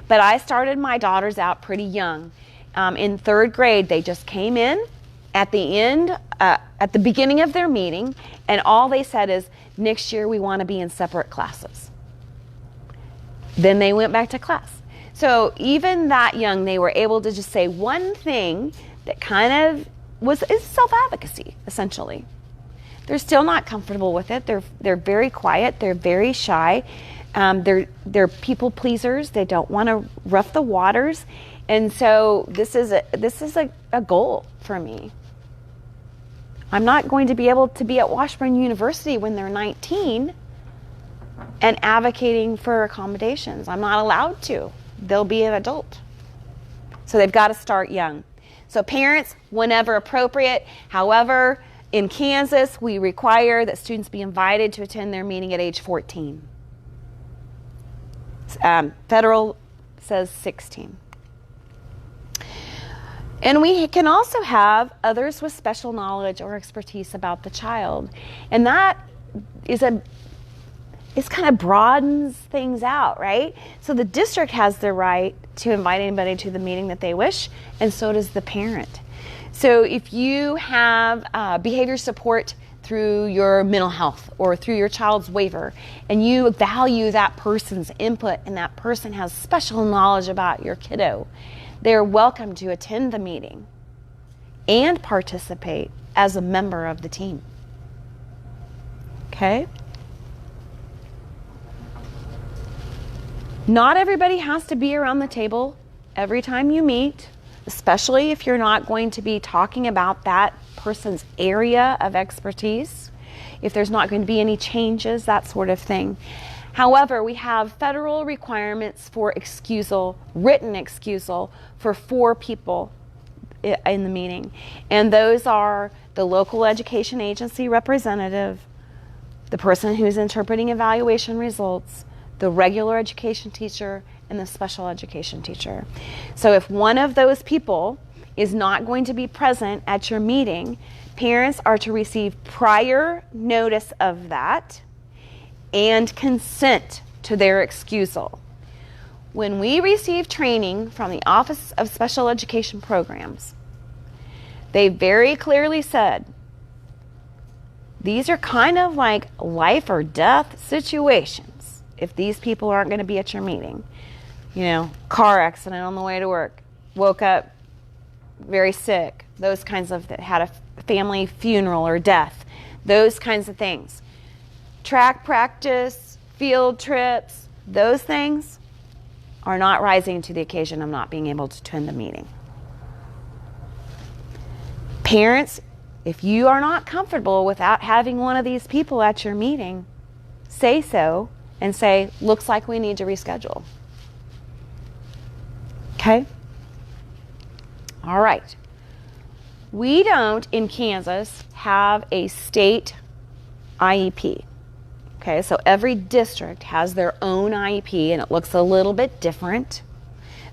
but I started my daughters out pretty young. In 3rd grade, they just came in at the beginning of their meeting, and all they said is, next year we want to be in separate classes. Then they went back to class. So even that young, they were able to just say one thing that kind of is self-advocacy, essentially. They're still not comfortable with it. They're very quiet. They're very shy. They're people pleasers. They don't want to rough the waters. And so this is a goal for me. I'm not going to be able to be at Washburn University when they're 19 and advocating for accommodations. I'm not allowed to. They'll be an adult. So they've got to start young. So parents, whenever appropriate. However, in Kansas, we require that students be invited to attend their meeting at age 14. Federal says 16. And we can also have others with special knowledge or expertise about the child. And that is kind of broadens things out, right? So the district has the right to invite anybody to the meeting that they wish, and so does the parent. So if you have behavior support through your mental health or through your child's waiver, and you value that person's input and that person has special knowledge about your kiddo, they're welcome to attend the meeting and participate as a member of the team. Okay? Not everybody has to be around the table every time you meet, especially if you're not going to be talking about that person's area of expertise, if there's not going to be any changes, that sort of thing. However, we have federal requirements for excusal, written excusal, for 4 people in the meeting. And those are the local education agency representative, the person who's interpreting evaluation results, the regular education teacher, and the special education teacher. So if one of those people is not going to be present at your meeting, parents are to receive prior notice of that and consent to their excusal. When we receive training from the Office of Special Education Programs, they very clearly said, these are kind of like life or death situations if these people aren't going to be at your meeting. You know, car accident on the way to work, woke up very sick, those kinds of, had a family funeral or death, those kinds of things. Track practice, field trips, those things are not rising to the occasion of not being able to attend the meeting. Parents, if you are not comfortable without having one of these people at your meeting, say so and say, looks like we need to reschedule. Okay? All right. We don't, in Kansas, have a state IEP. Okay, so every district has their own IEP, and it looks a little bit different.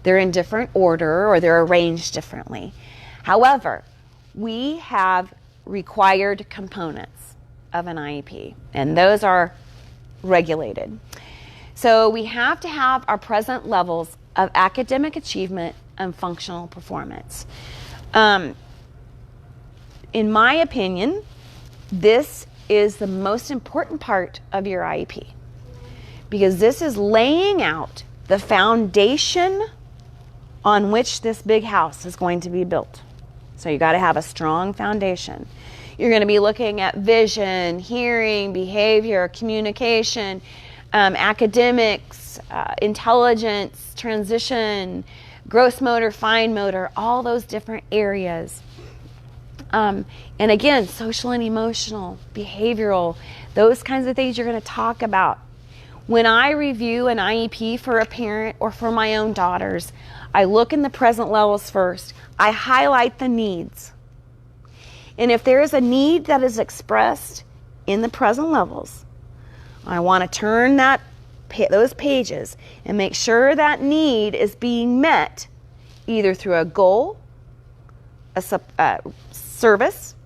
They're in different order, or they're arranged differently. However, we have required components of an IEP, and those are regulated. So we have to have our present levels of academic achievement and functional performance. In my opinion, this is the most important part of your IEP, because this is laying out the foundation on which this big house is going to be built. So you got to have a strong foundation. You're going to be looking at vision, hearing, behavior, communication, academics, intelligence, transition, gross motor, fine motor, all those different areas. And again, social and emotional, behavioral, those kinds of things you're going to talk about. When I review an IEP for a parent or for my own daughters, I look in the present levels first. I highlight the needs. And if there is a need that is expressed in the present levels, I want to turn those pages and make sure that need is being met either through a goal, a service,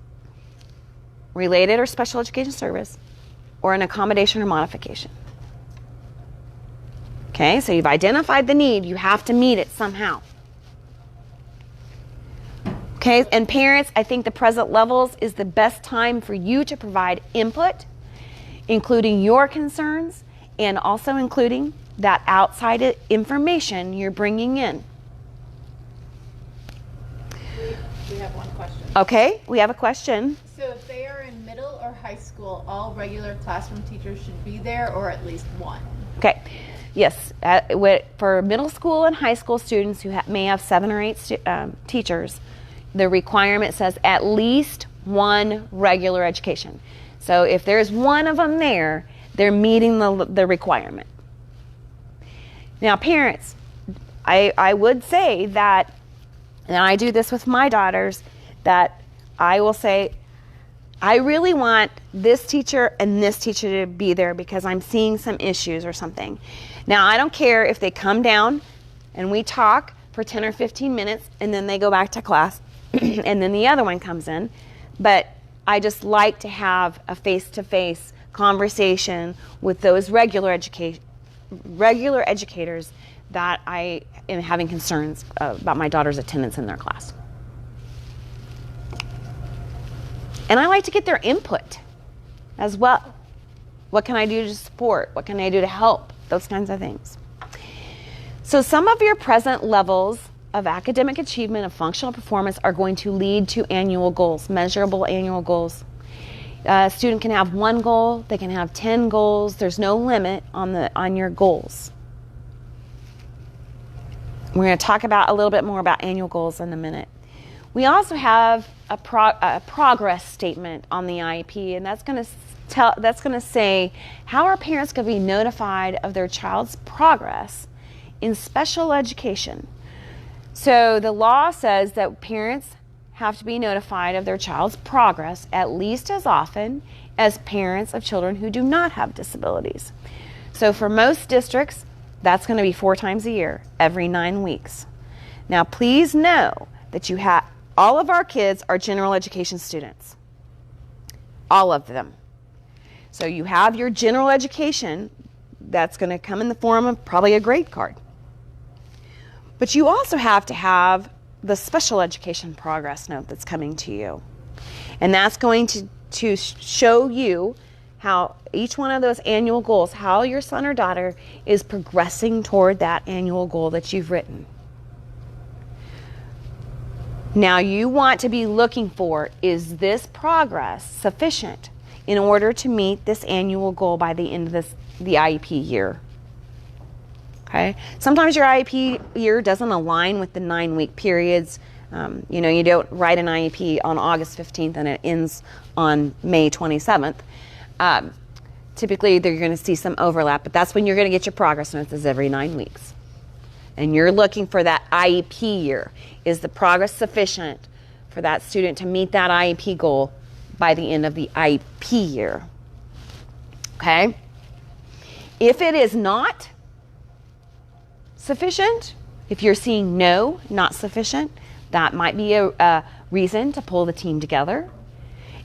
related or special education service, or an accommodation or modification. Okay, so you've identified the need. You have to meet it somehow. Okay, and parents, I think the present levels is the best time for you to provide input, including your concerns and also including that outside information you're bringing in. We have one question. Okay, we have a question. So if they are in middle or high school, all regular classroom teachers should be there, or at least one? Okay, yes. For middle school and high school students who may have 7 or 8 teachers, the requirement says at least one regular education. So if there's one of them there, they're meeting the requirement. Now parents, I would say that, and I do this with my daughters, that I will say, I really want this teacher and this teacher to be there because I'm seeing some issues or something. Now, I don't care if they come down and we talk for 10 or 15 minutes and then they go back to class and then the other one comes in, but I just like to have a face-to-face conversation with those regular educators that I am having concerns about my daughter's attendance in their class. And I like to get their input as well. What can I do to support? What can I do to help? Those kinds of things. So some of your present levels of academic achievement and functional performance are going to lead to annual goals, measurable annual goals. A student can have 1 goal, they can have 10 goals. There's no limit on your goals. We're going to talk about a little bit more about annual goals in a minute. We also have a progress statement on the IEP, and that's going to say how are parents going to be notified of their child's progress in special education. So the law says that parents have to be notified of their child's progress at least as often as parents of children who do not have disabilities. So for most districts, that's going to be 4 times a year, every 9 weeks. Now please know that all of our kids are general education students. All of them. So you have your general education that's going to come in the form of probably a grade card. But you also have to have the special education progress note that's coming to you. And that's going to show you how each one of those annual goals, how your son or daughter is progressing toward that annual goal that you've written. Now you want to be looking for, is this progress sufficient in order to meet this annual goal by the end of the IEP year? Okay. Sometimes your IEP year doesn't align with the 9-week periods. You don't write an IEP on August 15th and it ends on May 27th. Typically, you're going to see some overlap, but that's when you're going to get your progress notes, is every 9 weeks. And you're looking for that IEP year. Is the progress sufficient for that student to meet that IEP goal by the end of the IEP year? Okay? If it is not sufficient, if you're seeing no, not sufficient, that might be a reason to pull the team together.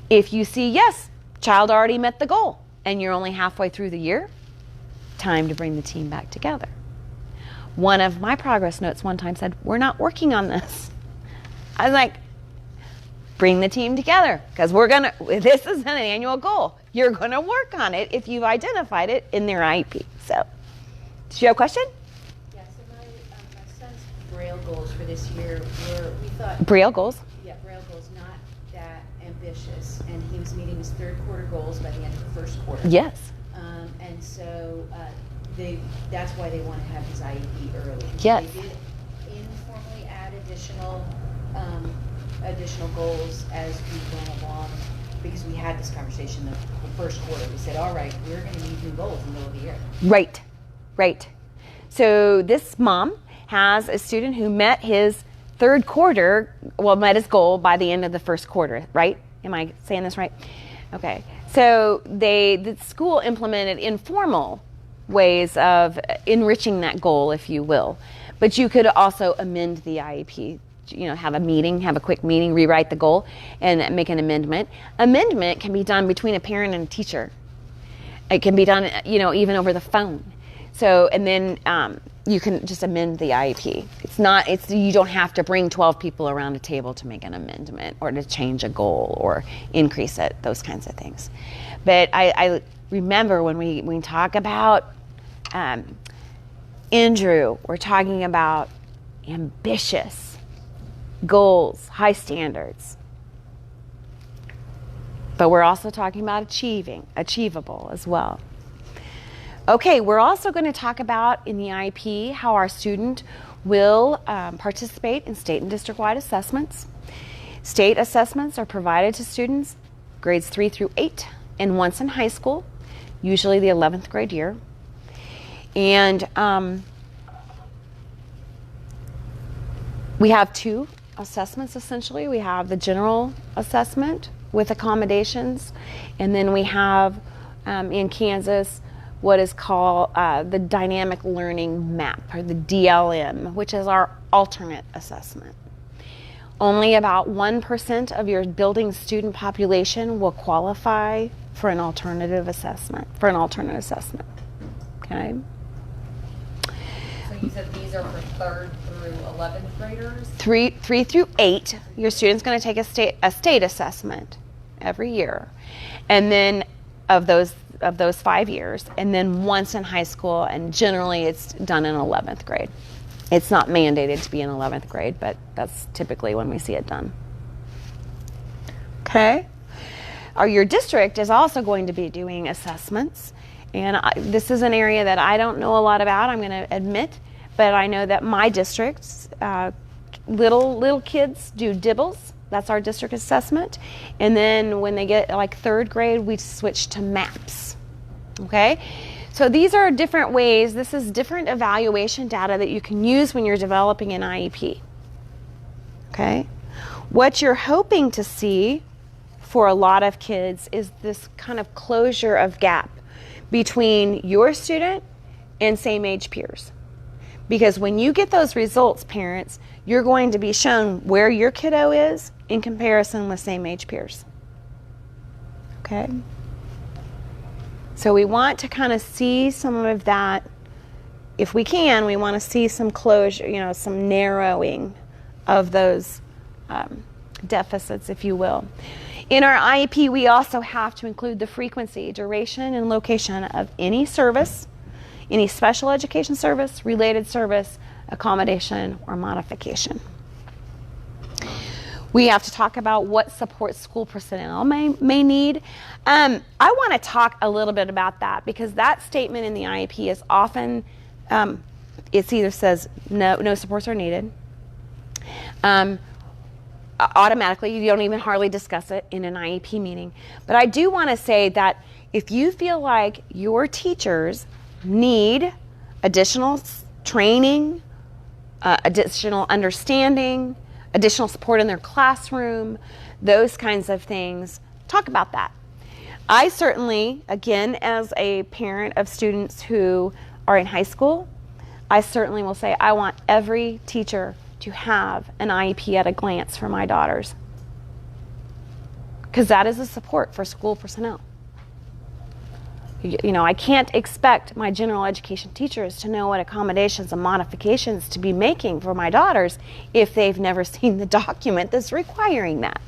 If you see, yes, child already met the goal and you're only halfway through the year, time to bring the team back together. One of my progress notes one time said, we're not working on this. I was like, bring the team together because this is an annual goal. You're going to work on it if you've identified it in their IEP. So, did you have a question? Yeah, so my son's Braille goals for this year we thought... Braille goals? Yeah, Braille goals, not that ambitious. And he was meeting his 3rd quarter goals by the end of the 1st quarter. Yes. And so that's why they want to have his IEP early. Yes. They did informally add additional goals as we went along, because we had this conversation the 1st quarter. We said, all right, we're going to need new goals in the middle of the year. Right. So this mom has a student who met his 3rd quarter, met his goal by the end of the 1st quarter, right? Am I saying this right? Okay. So the school implemented informal ways of enriching that goal, if you will. But you could also amend the IEP, have a quick meeting, rewrite the goal, and make an amendment. Amendment can be done between a parent and a teacher. It can be done, even over the phone. So, and then you can just amend the IEP. You don't have to bring 12 people around a table to make an amendment or to change a goal or increase it, those kinds of things. But I remember when we talk about Andrew, we're talking about ambitious goals, high standards. But we're also talking about achievable as well. Okay, we're also going to talk about in the IEP how our student will participate in state and district-wide assessments. State assessments are provided to students grades 3 through 8 and once in high school, usually the 11th grade year. And we have 2 assessments essentially. We have the general assessment with accommodations, and then we have in Kansas what is called the Dynamic Learning Map, or the DLM, which is our alternate assessment. Only about 1% of your building student population will qualify for an alternative assessment, okay? So you said these are for 3rd through 11th graders? 3 through 8, your student's going to take a state assessment every year, and then of those 5 years, and then once in high school, and generally it's done in 11th grade. It's not mandated to be in 11th grade, but that's typically when we see it done. Okay? Your district is also going to be doing assessments, and this is an area that I don't know a lot about, I'm going to admit, but I know that my district's little kids do DIBELS. That's our district assessment. And then when they get like 3rd grade, we switch to MAPS. Okay? So these are different ways. This is different evaluation data that you can use when you're developing an IEP. Okay? What you're hoping to see for a lot of kids is this kind of closure of gap between your student and same age peers. Because when you get those results, parents, you're going to be shown where your kiddo is in comparison with same age peers. Okay? So we want to kind of see some of that. If we can, we want to see some closure, some narrowing of those deficits, if you will. In our IEP, we also have to include the frequency, duration, and location of any service, any special education service, related service, accommodation, or modification. We have to talk about what support school personnel may need. I want to talk a little bit about that, because that statement in the IEP is often, it either says no supports are needed. Automatically, you don't even hardly discuss it in an IEP meeting. But I do want to say that if you feel like your teachers need additional training, additional understanding, additional support in their classroom, those kinds of things, talk about that. I certainly, again, as a parent of students who are in high school, I certainly will say I want every teacher to have an IEP at a glance for my daughters, because that is a support for school personnel. I can't expect my general education teachers to know what accommodations and modifications to be making for my daughters if they've never seen the document that's requiring that.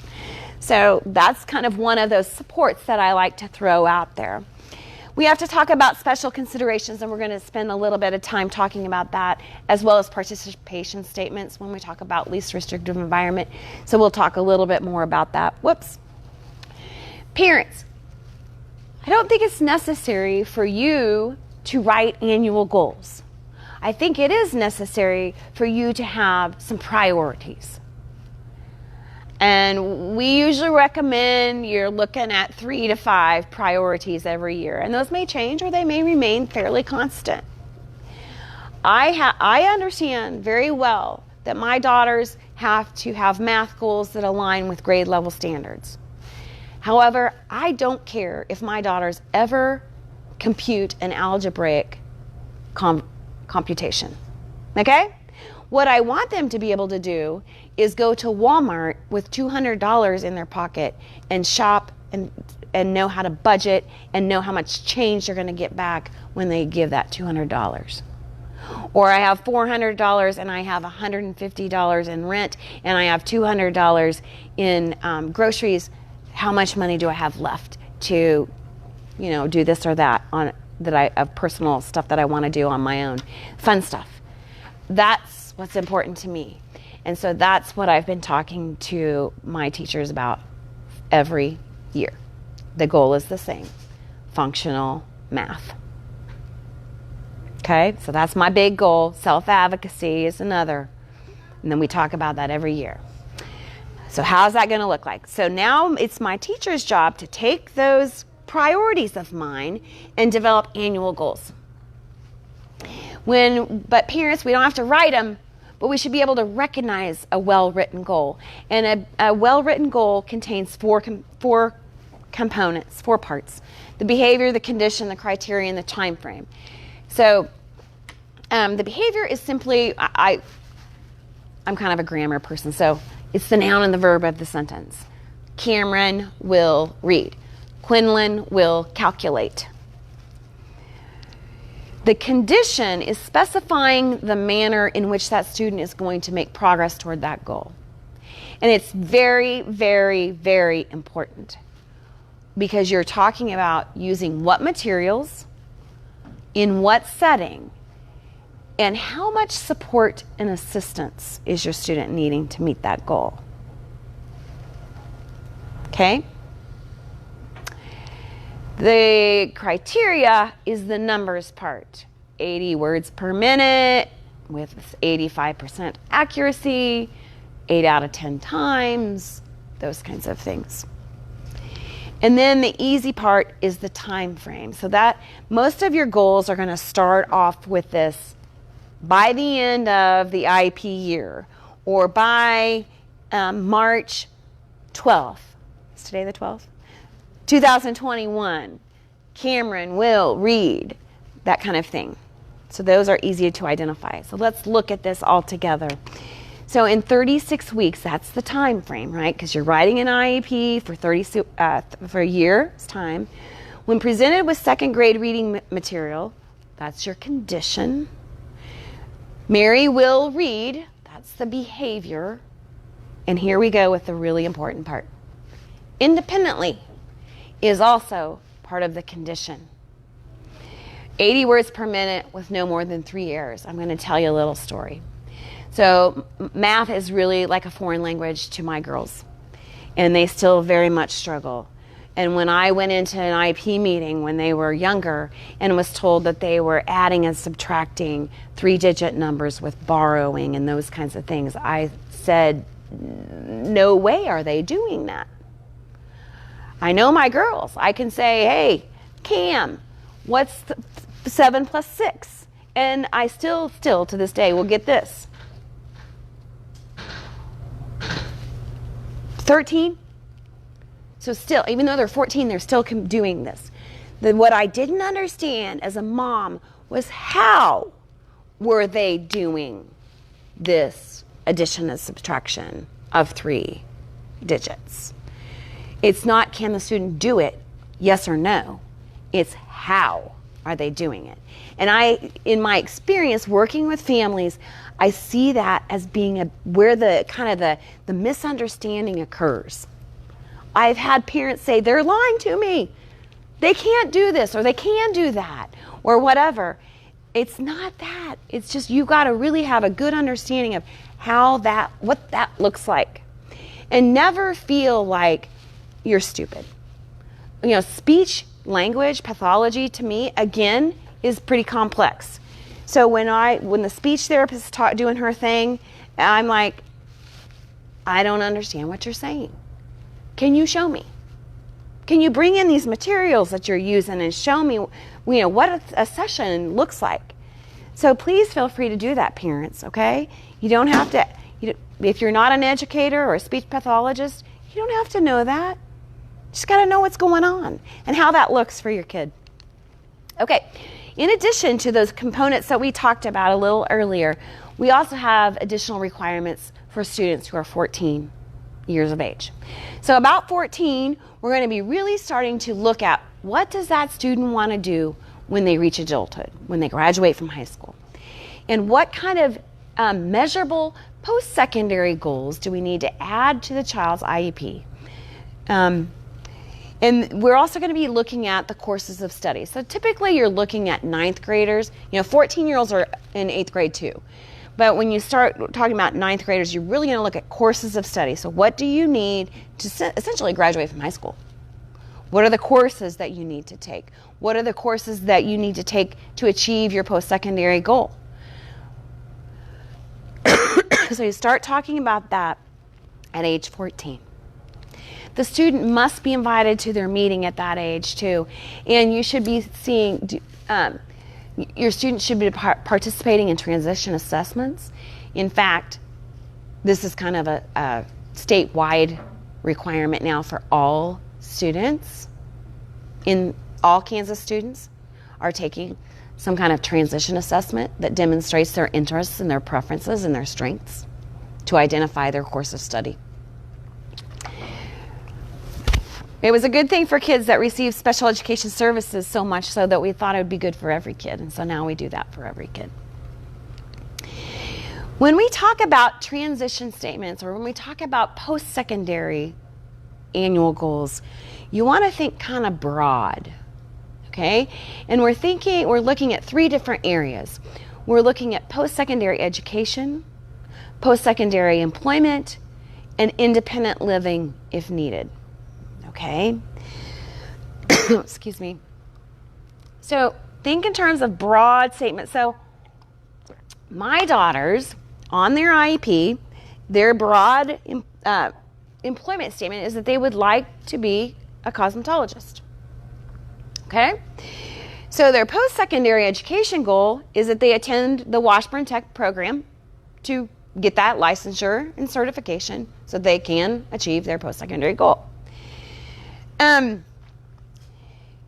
So that's kind of one of those supports that I like to throw out there. We have to talk about special considerations, and we're going to spend a little bit of time talking about that, as well as participation statements when we talk about least restrictive environment. So we'll talk a little bit more about that. Whoops. Parents, I don't think it's necessary for you to write annual goals. I think it is necessary for you to have some priorities. And we usually recommend you're looking at 3 to 5 priorities every year. And those may change, or they may remain fairly constant. I understand very well that my daughters have to have math goals that align with grade level standards. However, I don't care if my daughters ever compute an algebraic computation. Okay? What I want them to be able to do is go to Walmart with $200 in their pocket and shop and know how to budget and know how much change they're going to get back when they give that $200. Or I have $400 and I have $150 in rent and I have $200 in groceries. How much money do I have left to, do this or that of personal stuff that I want to do on my own? Fun stuff. That's what's important to me. And so that's what I've been talking to my teachers about every year. The goal is the same: functional math. Okay, so that's my big goal. Self-advocacy is another. And then we talk about that every year. So how's that going to look like? So now it's my teacher's job to take those priorities of mine and develop annual goals. But parents, we don't have to write them, but we should be able to recognize a well-written goal. And a well-written goal contains four components, 4 parts: the behavior, the condition, the criteria, and the time frame. So the behavior is simply, I'm kind of a grammar person, so it's the noun and the verb of the sentence. Cameron will read. Quinlan will calculate. The condition is specifying the manner in which that student is going to make progress toward that goal. And it's very, very, very important because you're talking about using what materials, in what setting, and how much support and assistance is your student needing to meet that goal. Okay? The criteria is the numbers part. 80 words per minute with 85% accuracy, 8 out of 10 times, those kinds of things. And then the easy part is the time frame. So that most of your goals are going to start off with this by the end of the IEP year or by March 12th. Is today the 12th? 2021, Cameron will read, that kind of thing. So those are easy to identify. So let's look at this all together. So in 36 weeks, that's the time frame, right? Because you're writing an IEP for a year's time. When presented with second grade reading material, that's your condition. Mary will read, that's the behavior. And here we go with the really important part. Independently is also part of the condition. 80 words per minute with no more than 3 errors. I'm going to tell you a little story. So math is really like a foreign language to my girls, and they still very much struggle. And when I went into an IEP meeting when they were younger and was told that they were adding and subtracting 3-digit numbers with borrowing and those kinds of things, I said, no way are they doing that. I know my girls. I can say, hey, Cam, what's 7 plus 6? And I still to this day will get this. 13. So still, even though they're 14, they're still doing this. What I didn't understand as a mom was how were they doing this addition and subtraction of 3 digits. It's not can the student do it, yes or no. It's how are they doing it. And in my experience working with families, I see that as being where the misunderstanding occurs. I've had parents say, they're lying to me. They can't do this or they can do that or whatever. It's not that. It's just you got to really have a good understanding of what that looks like. And never feel like you're stupid. Speech, language, pathology to me, again, is pretty complex. So when the speech therapist is doing her thing, I'm like, I don't understand what you're saying. Can you show me? Can you bring in these materials that you're using and show me, what a session looks like? So please feel free to do that, parents, okay? You don't have to, if you're not an educator or a speech pathologist, you don't have to know that. You just got to know what's going on and how that looks for your kid. Okay, in addition to those components that we talked about a little earlier, we also have additional requirements for students who are 14 years of age. So about 14, we're going to be really starting to look at what does that student want to do when they reach adulthood, when they graduate from high school. And what kind of measurable post-secondary goals do we need to add to the child's IEP? And we're also going to be looking at the courses of study. So typically you're looking at 9th graders. 14-year-olds are in 8th grade too. But when you start talking about 9th graders, you're really going to look at courses of study. So what do you need to essentially graduate from high school? What are the courses that you need to take? What are the courses that you need to take to achieve your post-secondary goal? So you start talking about that. at age 14. The student must be invited to their meeting at that age too, and you should be seeing, your students should be participating in transition assessments. In fact, this is kind of a statewide requirement now for all students. All Kansas students are taking some kind of transition assessment that demonstrates their interests and their preferences and their strengths to identify their course of study. It was a good thing for kids that received special education services, so much so that we thought it would be good for every kid, and so now we do that for every kid. When we talk about transition statements, or when we talk about post-secondary annual goals, you want to think kind of broad, okay? And we're looking at 3 different areas. We're looking at post-secondary education, post-secondary employment, and independent living if needed. Okay? Excuse me. So think in terms of broad statements. So my daughters, on their IEP, their broad employment statement is that they would like to be a cosmetologist. Okay? So their post-secondary education goal is that they attend the Washburn Tech program to get that licensure and certification so they can achieve their post-secondary goal.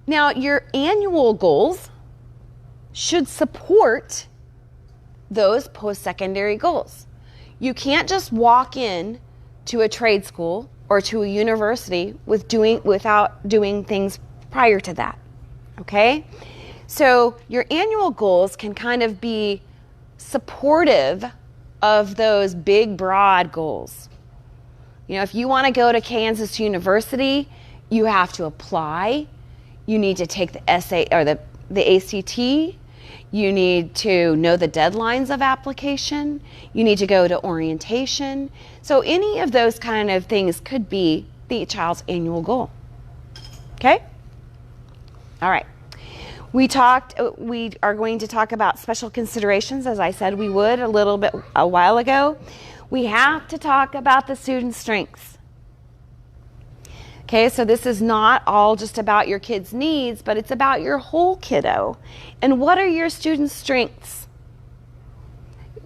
Now, your annual goals should support those post-secondary goals. You can't just walk in to a trade school or to a university without doing things prior to that, okay? So your annual goals can kind of be supportive of those big, broad goals. You know, if you want to go to Kansas University, you have to apply. You need to take the essay or the ACT. You need to know the deadlines of application. You need to go to orientation. So any of those kind of things could be the child's annual goal. Okay? All right. We are going to talk about special considerations, as I said we would a while ago. We have to talk about the student's strengths. Okay, so this is not all just about your kid's needs, but it's about your whole kiddo. And what are your students' strengths?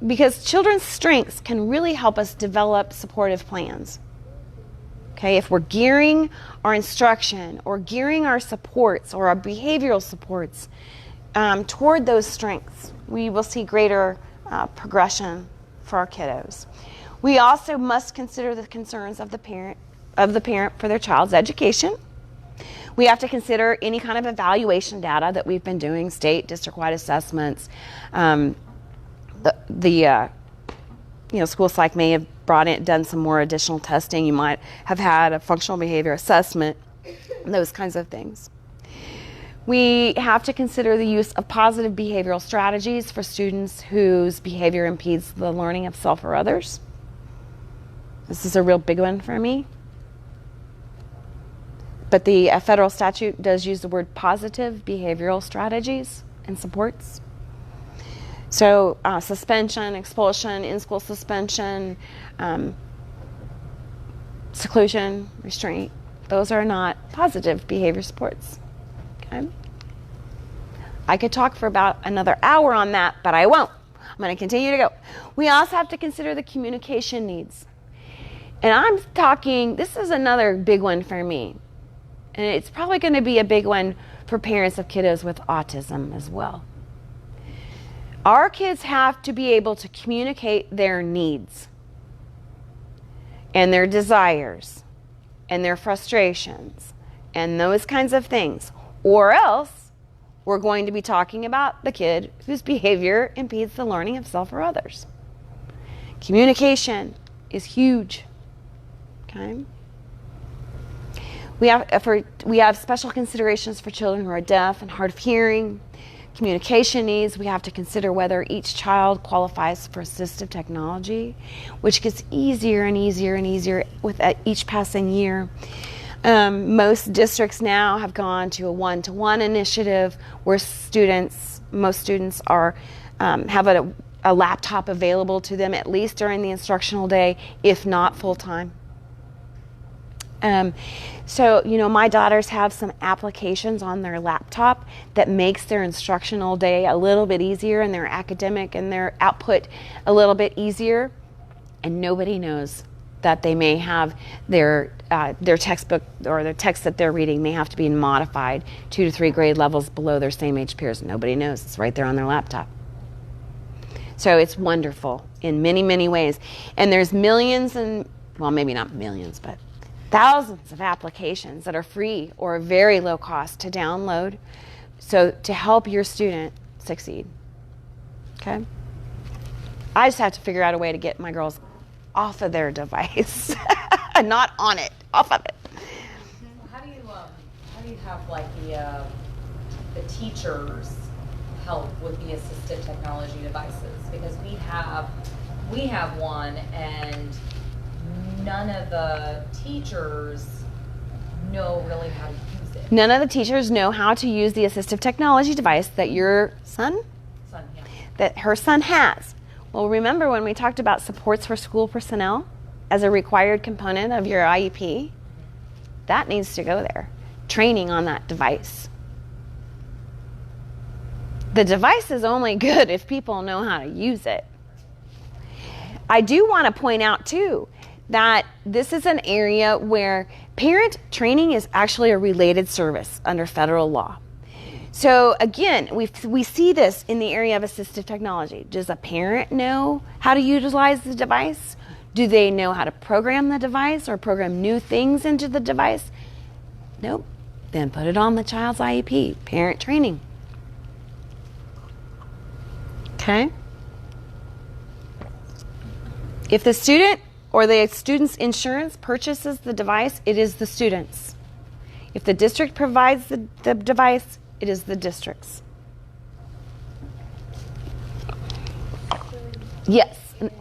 Because children's strengths can really help us develop supportive plans. Okay, if we're gearing our instruction or gearing our supports or our behavioral supports toward those strengths, we will see greater progression for our kiddos. We also must consider the concerns of the parent for their child's education. We have to consider any kind of evaluation data that we've been doing, state, district-wide assessments. School psych may have done some more additional testing. You might have had a functional behavior assessment, those kinds of things. We have to consider the use of positive behavioral strategies for students whose behavior impedes the learning of self or others. This is a real big one for me. But the federal statute does use the word positive behavioral strategies and supports. So suspension, expulsion, in-school suspension, seclusion, restraint, those are not positive behavior supports. Okay? I could talk for about another hour on that, but I won't. I'm going to continue to go. We also have to consider the communication needs. And I'm talking, this is another big one for me. And it's probably going to be a big one for parents of kiddos with autism as well. Our kids have to be able to communicate their needs and their desires and their frustrations and those kinds of things. Or else we're going to be talking about the kid whose behavior impedes the learning of self or others. Communication is huge. Okay? We have special considerations for children who are deaf and hard of hearing. Communication needs, we have to consider whether each child qualifies for assistive technology, which gets easier and easier and easier with each passing year. Most districts now have gone to a one-to-one initiative where most students are have a laptop available to them at least during the instructional day, if not full-time. So, my daughters have some applications on their laptop that makes their instructional day a little bit easier and their academic and their output a little bit easier. And nobody knows that they may have their textbook or their text that they're reading may have to be modified 2 to 3 grade levels below their same age peers. Nobody knows. It's right there on their laptop. So it's wonderful in many, many ways. And there's millions and, well, maybe not millions, but thousands of applications that are free or very low cost to download, so to help your student succeed. Okay? I just have to figure out a way to get my girls off of their device, not on it, off of it. How do you have like the teachers help with the assistive technology devices? Because we have one, and none of the teachers know really how to use it. None of the teachers know how to use the assistive technology device that your that her son has. Well, remember when we talked about supports for school personnel as a required component of your IEP? That needs to go there. Training on that device. The device is only good if people know how to use it. I do want to point out, too, that this is an area where parent training is actually a related service under federal law. So again, we see this in the area of assistive technology. Does a parent know how to utilize the device? Do they know how to program the device or program new things into the device? Nope. Then put it on the child's IEP, parent training. Okay? If the student or the student's insurance purchases the device, it is the student's. If the district provides the device, it is the district's. Yes. In the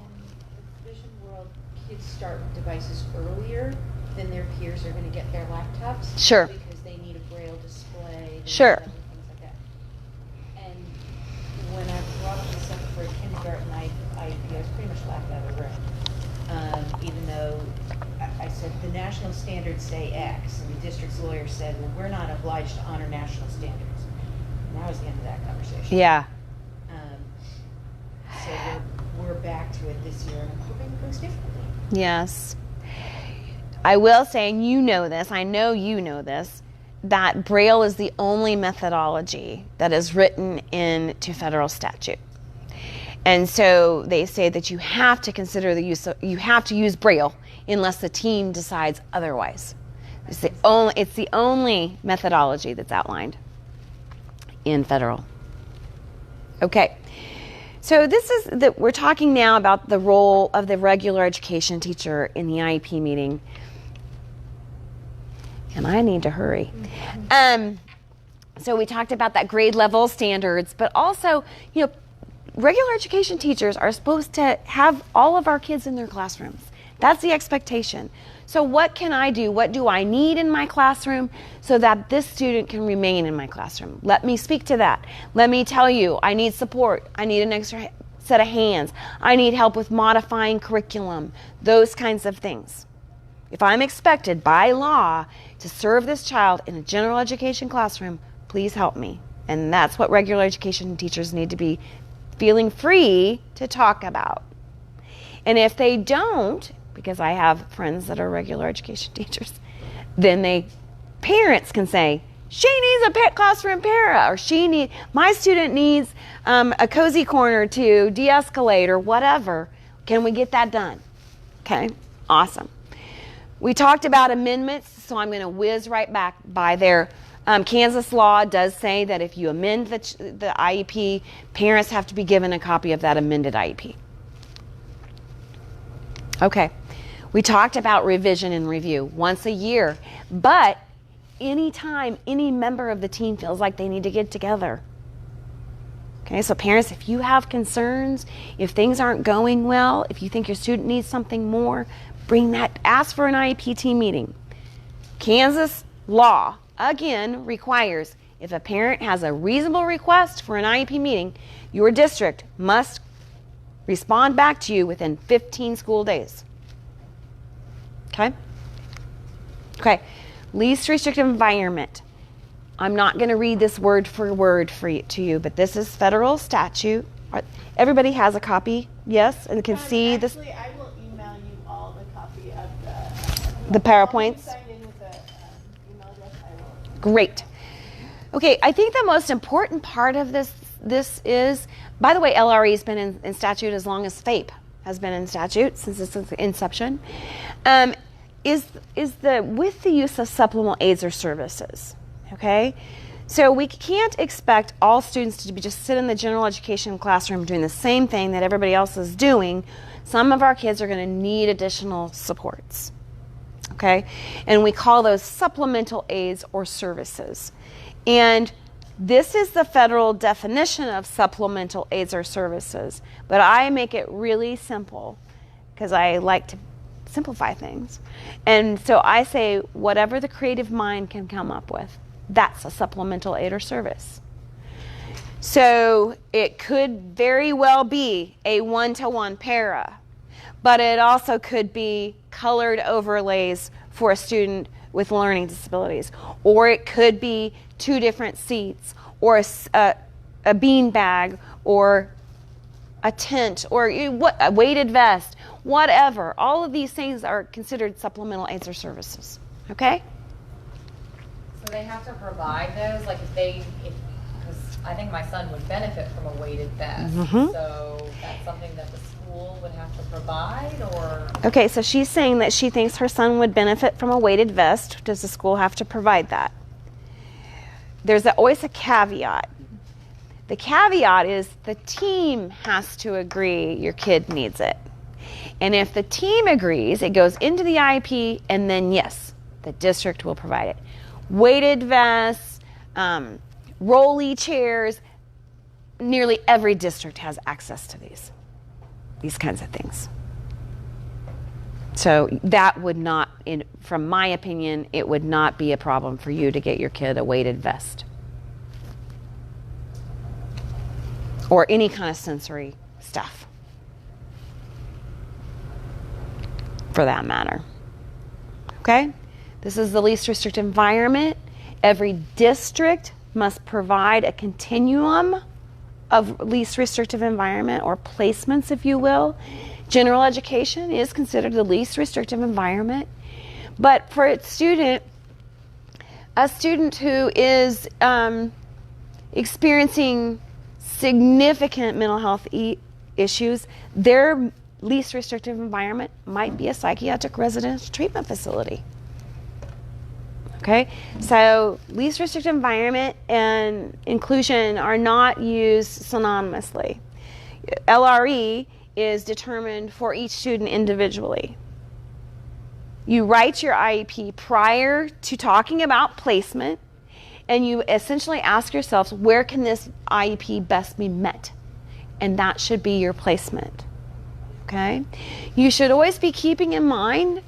vision world, kids start with devices earlier than their peers are going to get their laptops. Sure. Because they need a braille display. Sure. And things like that. And when I brought this up for kindergarten, I was pretty much laughed out of the room. Even though I said the national standards say X, and the district's lawyer said, well, we're not obliged to honor national standards. And that was the end of that conversation. Yeah. So we're back to it this year, and I'm hoping it goes differently. Yes. I will say, and you know this, I know you know this, that Braille is the only methodology that is written into federal statute. And so they say that you have to consider the use of, you have to use Braille unless the team decides otherwise. It's the only methodology that's outlined in federal. Okay. So we're talking now about the role of the regular education teacher in the IEP meeting. And I need to hurry. So we talked about that grade level standards, but also, regular education teachers are supposed to have all of our kids in their classrooms. That's the expectation. So what can I do? What do I need in my classroom so that this student can remain in my classroom? Let me speak to that. Let me tell you, I need support. I need an extra set of hands. I need help with modifying curriculum, those kinds of things. If I'm expected by law to serve this child in a general education classroom, please help me. And that's what regular education teachers need to be feeling free to talk about. And if they don't, because I have friends that are regular education teachers, then parents can say, she needs a classroom para, or my student needs a cozy corner to de-escalate or whatever. Can we get that done? Okay, awesome. We talked about amendments, so I'm going to whiz right back by there. Kansas law does say that if you amend the IEP, parents have to be given a copy of that amended IEP. Okay, we talked about revision and review once a year, but anytime any member of the team feels like they need to get together. Okay, so parents, if you have concerns, if things aren't going well, if you think your student needs something more, ask for an IEP team meeting. Kansas law, again, requires if a parent has a reasonable request for an IEP meeting, your district must respond back to you within 15 school days. Okay? Okay, least restrictive environment. I'm not going to read this word for word to you, but this is federal statute. Everybody has a copy, yes, and can see this. Actually, I will email you all the copy of The PowerPoints. Signed in with the email address. I will. Great. Okay, I think the most important part of this is, by the way, LRE has been in statute as long as FAPE has been in statute since its inception, is with the use of supplemental aids or services. Okay, so we can't expect all students to just sit in the general education classroom doing the same thing that everybody else is doing. Some of our kids are going to need additional supports. Okay, and we call those supplemental aids or services. And this is the federal definition of supplemental aids or services, but I make it really simple because I like to simplify things. And so I say whatever the creative mind can come up with, that's a supplemental aid or service. So it could very well be a one-to-one para, but it also could be colored overlays for a student with learning disabilities, or it could be 2 different seats, or a bean bag, or a tent, or a weighted vest, whatever. All of these things are considered supplemental aids or services. Okay? So they have to provide those, like because I think my son would benefit from a weighted vest. Mm-hmm. So that's something that the school would have to provide, or? Okay, so she's saying that she thinks her son would benefit from a weighted vest. Does the school have to provide that? There's always a caveat. The caveat is the team has to agree your kid needs it. And if the team agrees, it goes into the IEP, and then yes, the district will provide it. Weighted vests, rolly chairs, nearly every district has access to these kinds of things. So that would not, from my opinion, it would not be a problem for you to get your kid a weighted vest. Or any kind of sensory stuff, for that matter. Okay? This is the least restrictive environment. Every district must provide a continuum of least restrictive environment, or placements, if you will. General education is considered the least restrictive environment. But for a student who is experiencing significant mental health issues, their least restrictive environment might be a psychiatric residential treatment facility. Okay, so least restrictive environment and inclusion are not used synonymously. LRE is determined for each student individually. You write your IEP prior to talking about placement, and you essentially ask yourselves, where can this IEP best be met? And that should be your placement. Okay? You should always be keeping in mind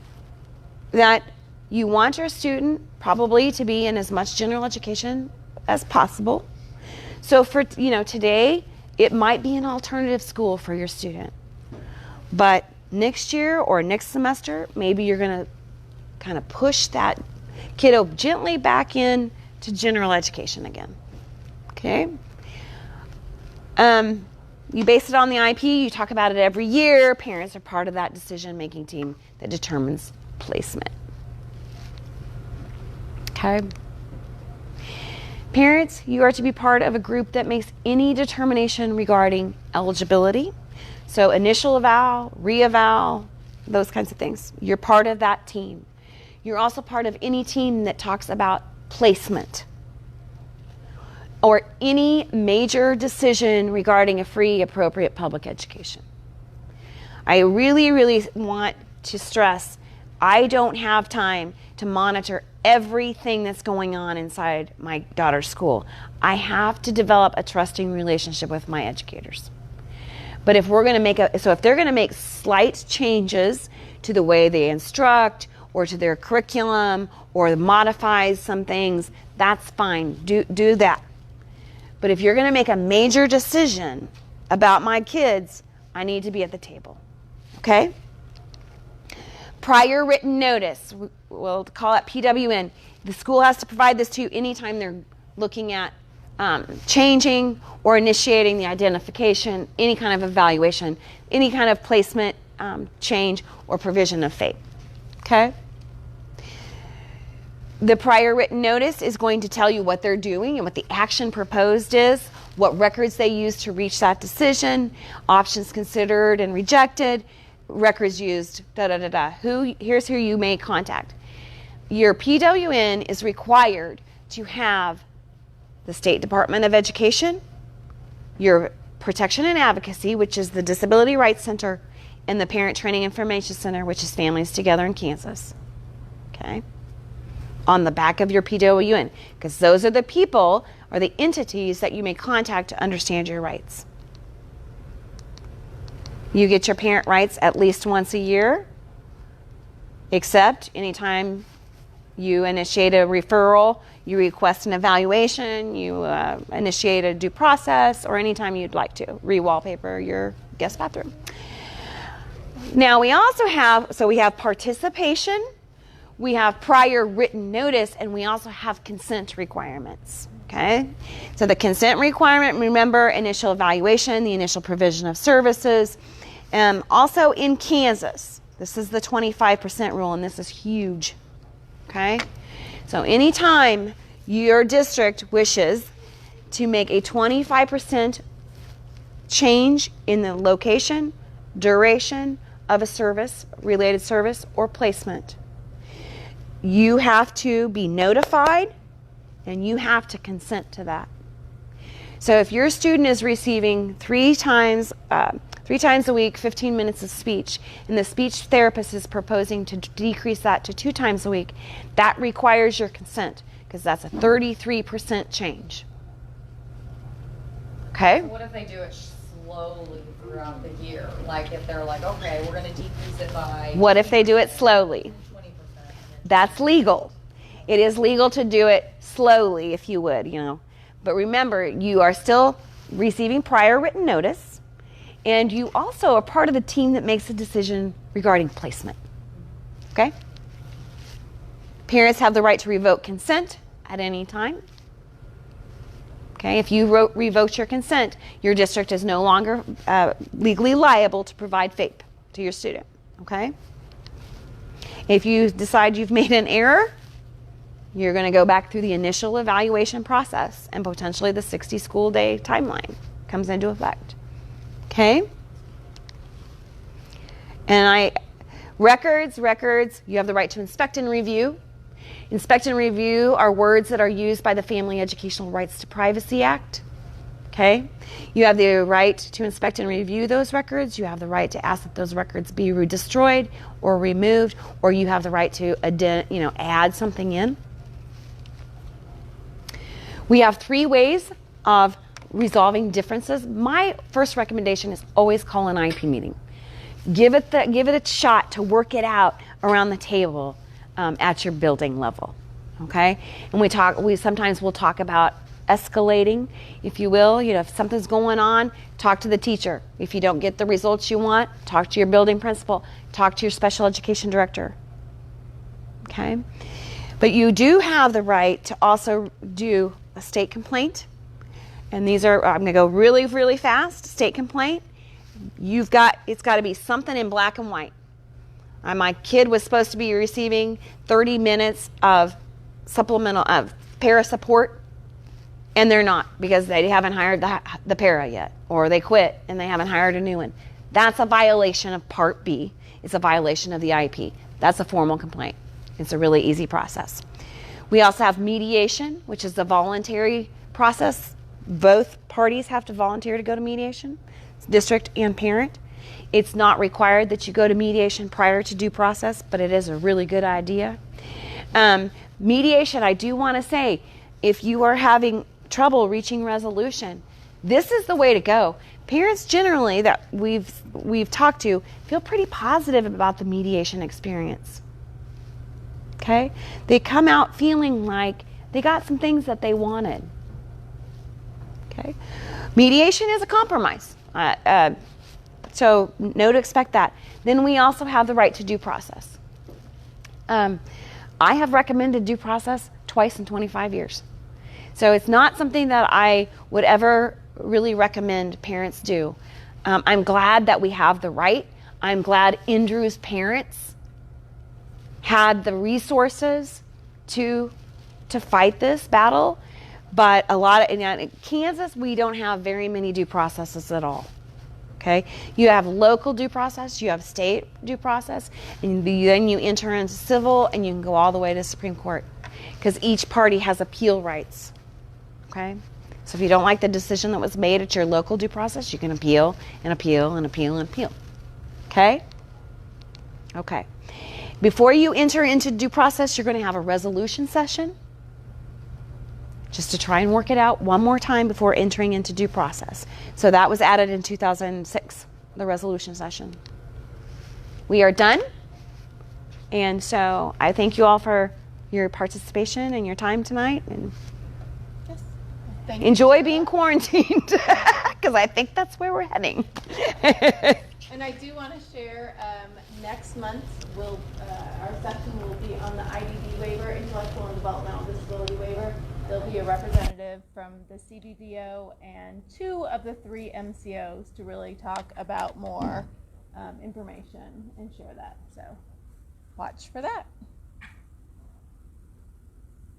that you want your student probably to be in as much general education as possible. So for today, it might be an alternative school for your student. But next year or next semester, maybe you're going to kind of push that kiddo gently back in to general education again. Okay? You base it on the IEP, you talk about it every year. Parents are part of that decision-making team that determines placement. Okay? Parents, you are to be part of a group that makes any determination regarding eligibility. So initial eval, re-eval, those kinds of things. You're part of that team. You're also part of any team that talks about placement or any major decision regarding a free, appropriate public education. I really, really want to stress, I don't have time to monitor everything that's going on inside my daughter's school. I have to develop a trusting relationship with my educators. But if we're going to if they're going to make slight changes to the way they instruct or to their curriculum or modify some things, that's fine. Do that. But if you're going to make a major decision about my kids, I need to be at the table. Okay? Prior written notice, we'll call it PWN. The school has to provide this to you anytime they're looking at changing or initiating the identification, any kind of evaluation, any kind of placement change or provision of FAPE. Okay? The prior written notice is going to tell you what they're doing and what the action proposed is, what records they use to reach that decision, options considered and rejected, records used, here's who you may contact. Your PWN is required to have the State Department of Education, your Protection and Advocacy, which is the Disability Rights Center, and the Parent Training Information Center, which is Families Together in Kansas. Okay? On the back of your PWN, because those are the people or the entities that you may contact to understand your rights. You get your parent rights at least once a year, except anytime you initiate a referral, you request an evaluation, you initiate a due process, or anytime you'd like to re-wallpaper your guest bathroom. Now we also have, we have participation, we have prior written notice, and we also have consent requirements. Okay? So the consent requirement, remember, initial evaluation, the initial provision of services. Also in Kansas, this is the 25% rule, and this is huge. Okay? So anytime your district wishes to make a 25% change in the location, duration of a service, related service, or placement, you have to be notified and you have to consent to that. So if your student is receiving three times a week, 15 minutes of speech, and the speech therapist is proposing to decrease that to 2 times a week, that requires your consent, because that's a 33% change. Okay? So what if they do it slowly throughout the year? Like if they're like, okay, we're going to decrease it by... What if they do it slowly? 20%. That's legal. It is legal to do it slowly, if you would, But remember, you are still receiving prior written notice, and you also are part of the team that makes a decision regarding placement. Okay? Parents have the right to revoke consent at any time. Okay? If you revoke your consent, your district is no longer legally liable to provide FAPE to your student. Okay? If you decide you've made an error, you're going to go back through the initial evaluation process, and potentially the 60 school day timeline comes into effect. Okay? And records, you have the right to inspect and review. Inspect and review are words that are used by the Family Educational Rights to Privacy Act. Okay? You have the right to inspect and review those records. You have the right to ask that those records be destroyed or removed, or you have the right to add something in. We have 3 ways of resolving differences. My first recommendation is always call an IEP meeting. Give it a shot to work it out around the table at your building level. Okay? And we sometimes will talk about escalating, if you will. If something's going on, talk to the teacher. If you don't get the results you want, talk to your building principal, talk to your special education director. Okay? But you do have the right to also do a state complaint. And these are, I'm going to go really, really fast. State complaint. It's got to be something in black and white. My kid was supposed to be receiving 30 minutes of supplemental, of para support, and they're not, because they haven't hired the para yet, or they quit and they haven't hired a new one. That's a violation of Part B. It's a violation of the IEP. That's a formal complaint. It's a really easy process. We also have mediation, which is the voluntary process. Both parties have to volunteer to go to mediation, district and parent. It's not required that you go to mediation prior to due process, but it is a really good idea. Mediation, I do want to say, if you are having trouble reaching resolution, this is the way to go. Parents generally that we've talked to feel pretty positive about the mediation experience. Okay? They come out feeling like they got some things that they wanted. Okay? Mediation is a compromise. So know to expect that. Then we also have the right to due process. I have recommended due process twice in 25 years. So it's not something that I would ever really recommend parents do. I'm glad that we have the right. I'm glad Andrew's parents had the resources to fight this battle. But in Kansas, we don't have very many due processes at all. Okay, you have local due process, you have state due process, and then you enter into civil, and you can go all the way to Supreme Court, because each party has appeal rights. Okay, so if you don't like the decision that was made at your local due process, you can appeal and appeal and appeal and appeal. Okay? Okay. Before you enter into due process, you're going to have a resolution session, just to try and work it out one more time before entering into due process. So that was added in 2006, the resolution session. We are done. And so I thank you all for your participation and your time tonight. And Yes. Thank you. enjoy being quarantined, because I think that's where we're heading. And I do want to share, next month, our session will be on the IDD waiver, Intellectual and Developmental Disability Waiver. There'll be a representative from the CDDO and 2 of the 3 MCOs to really talk about more information and share that. So watch for that.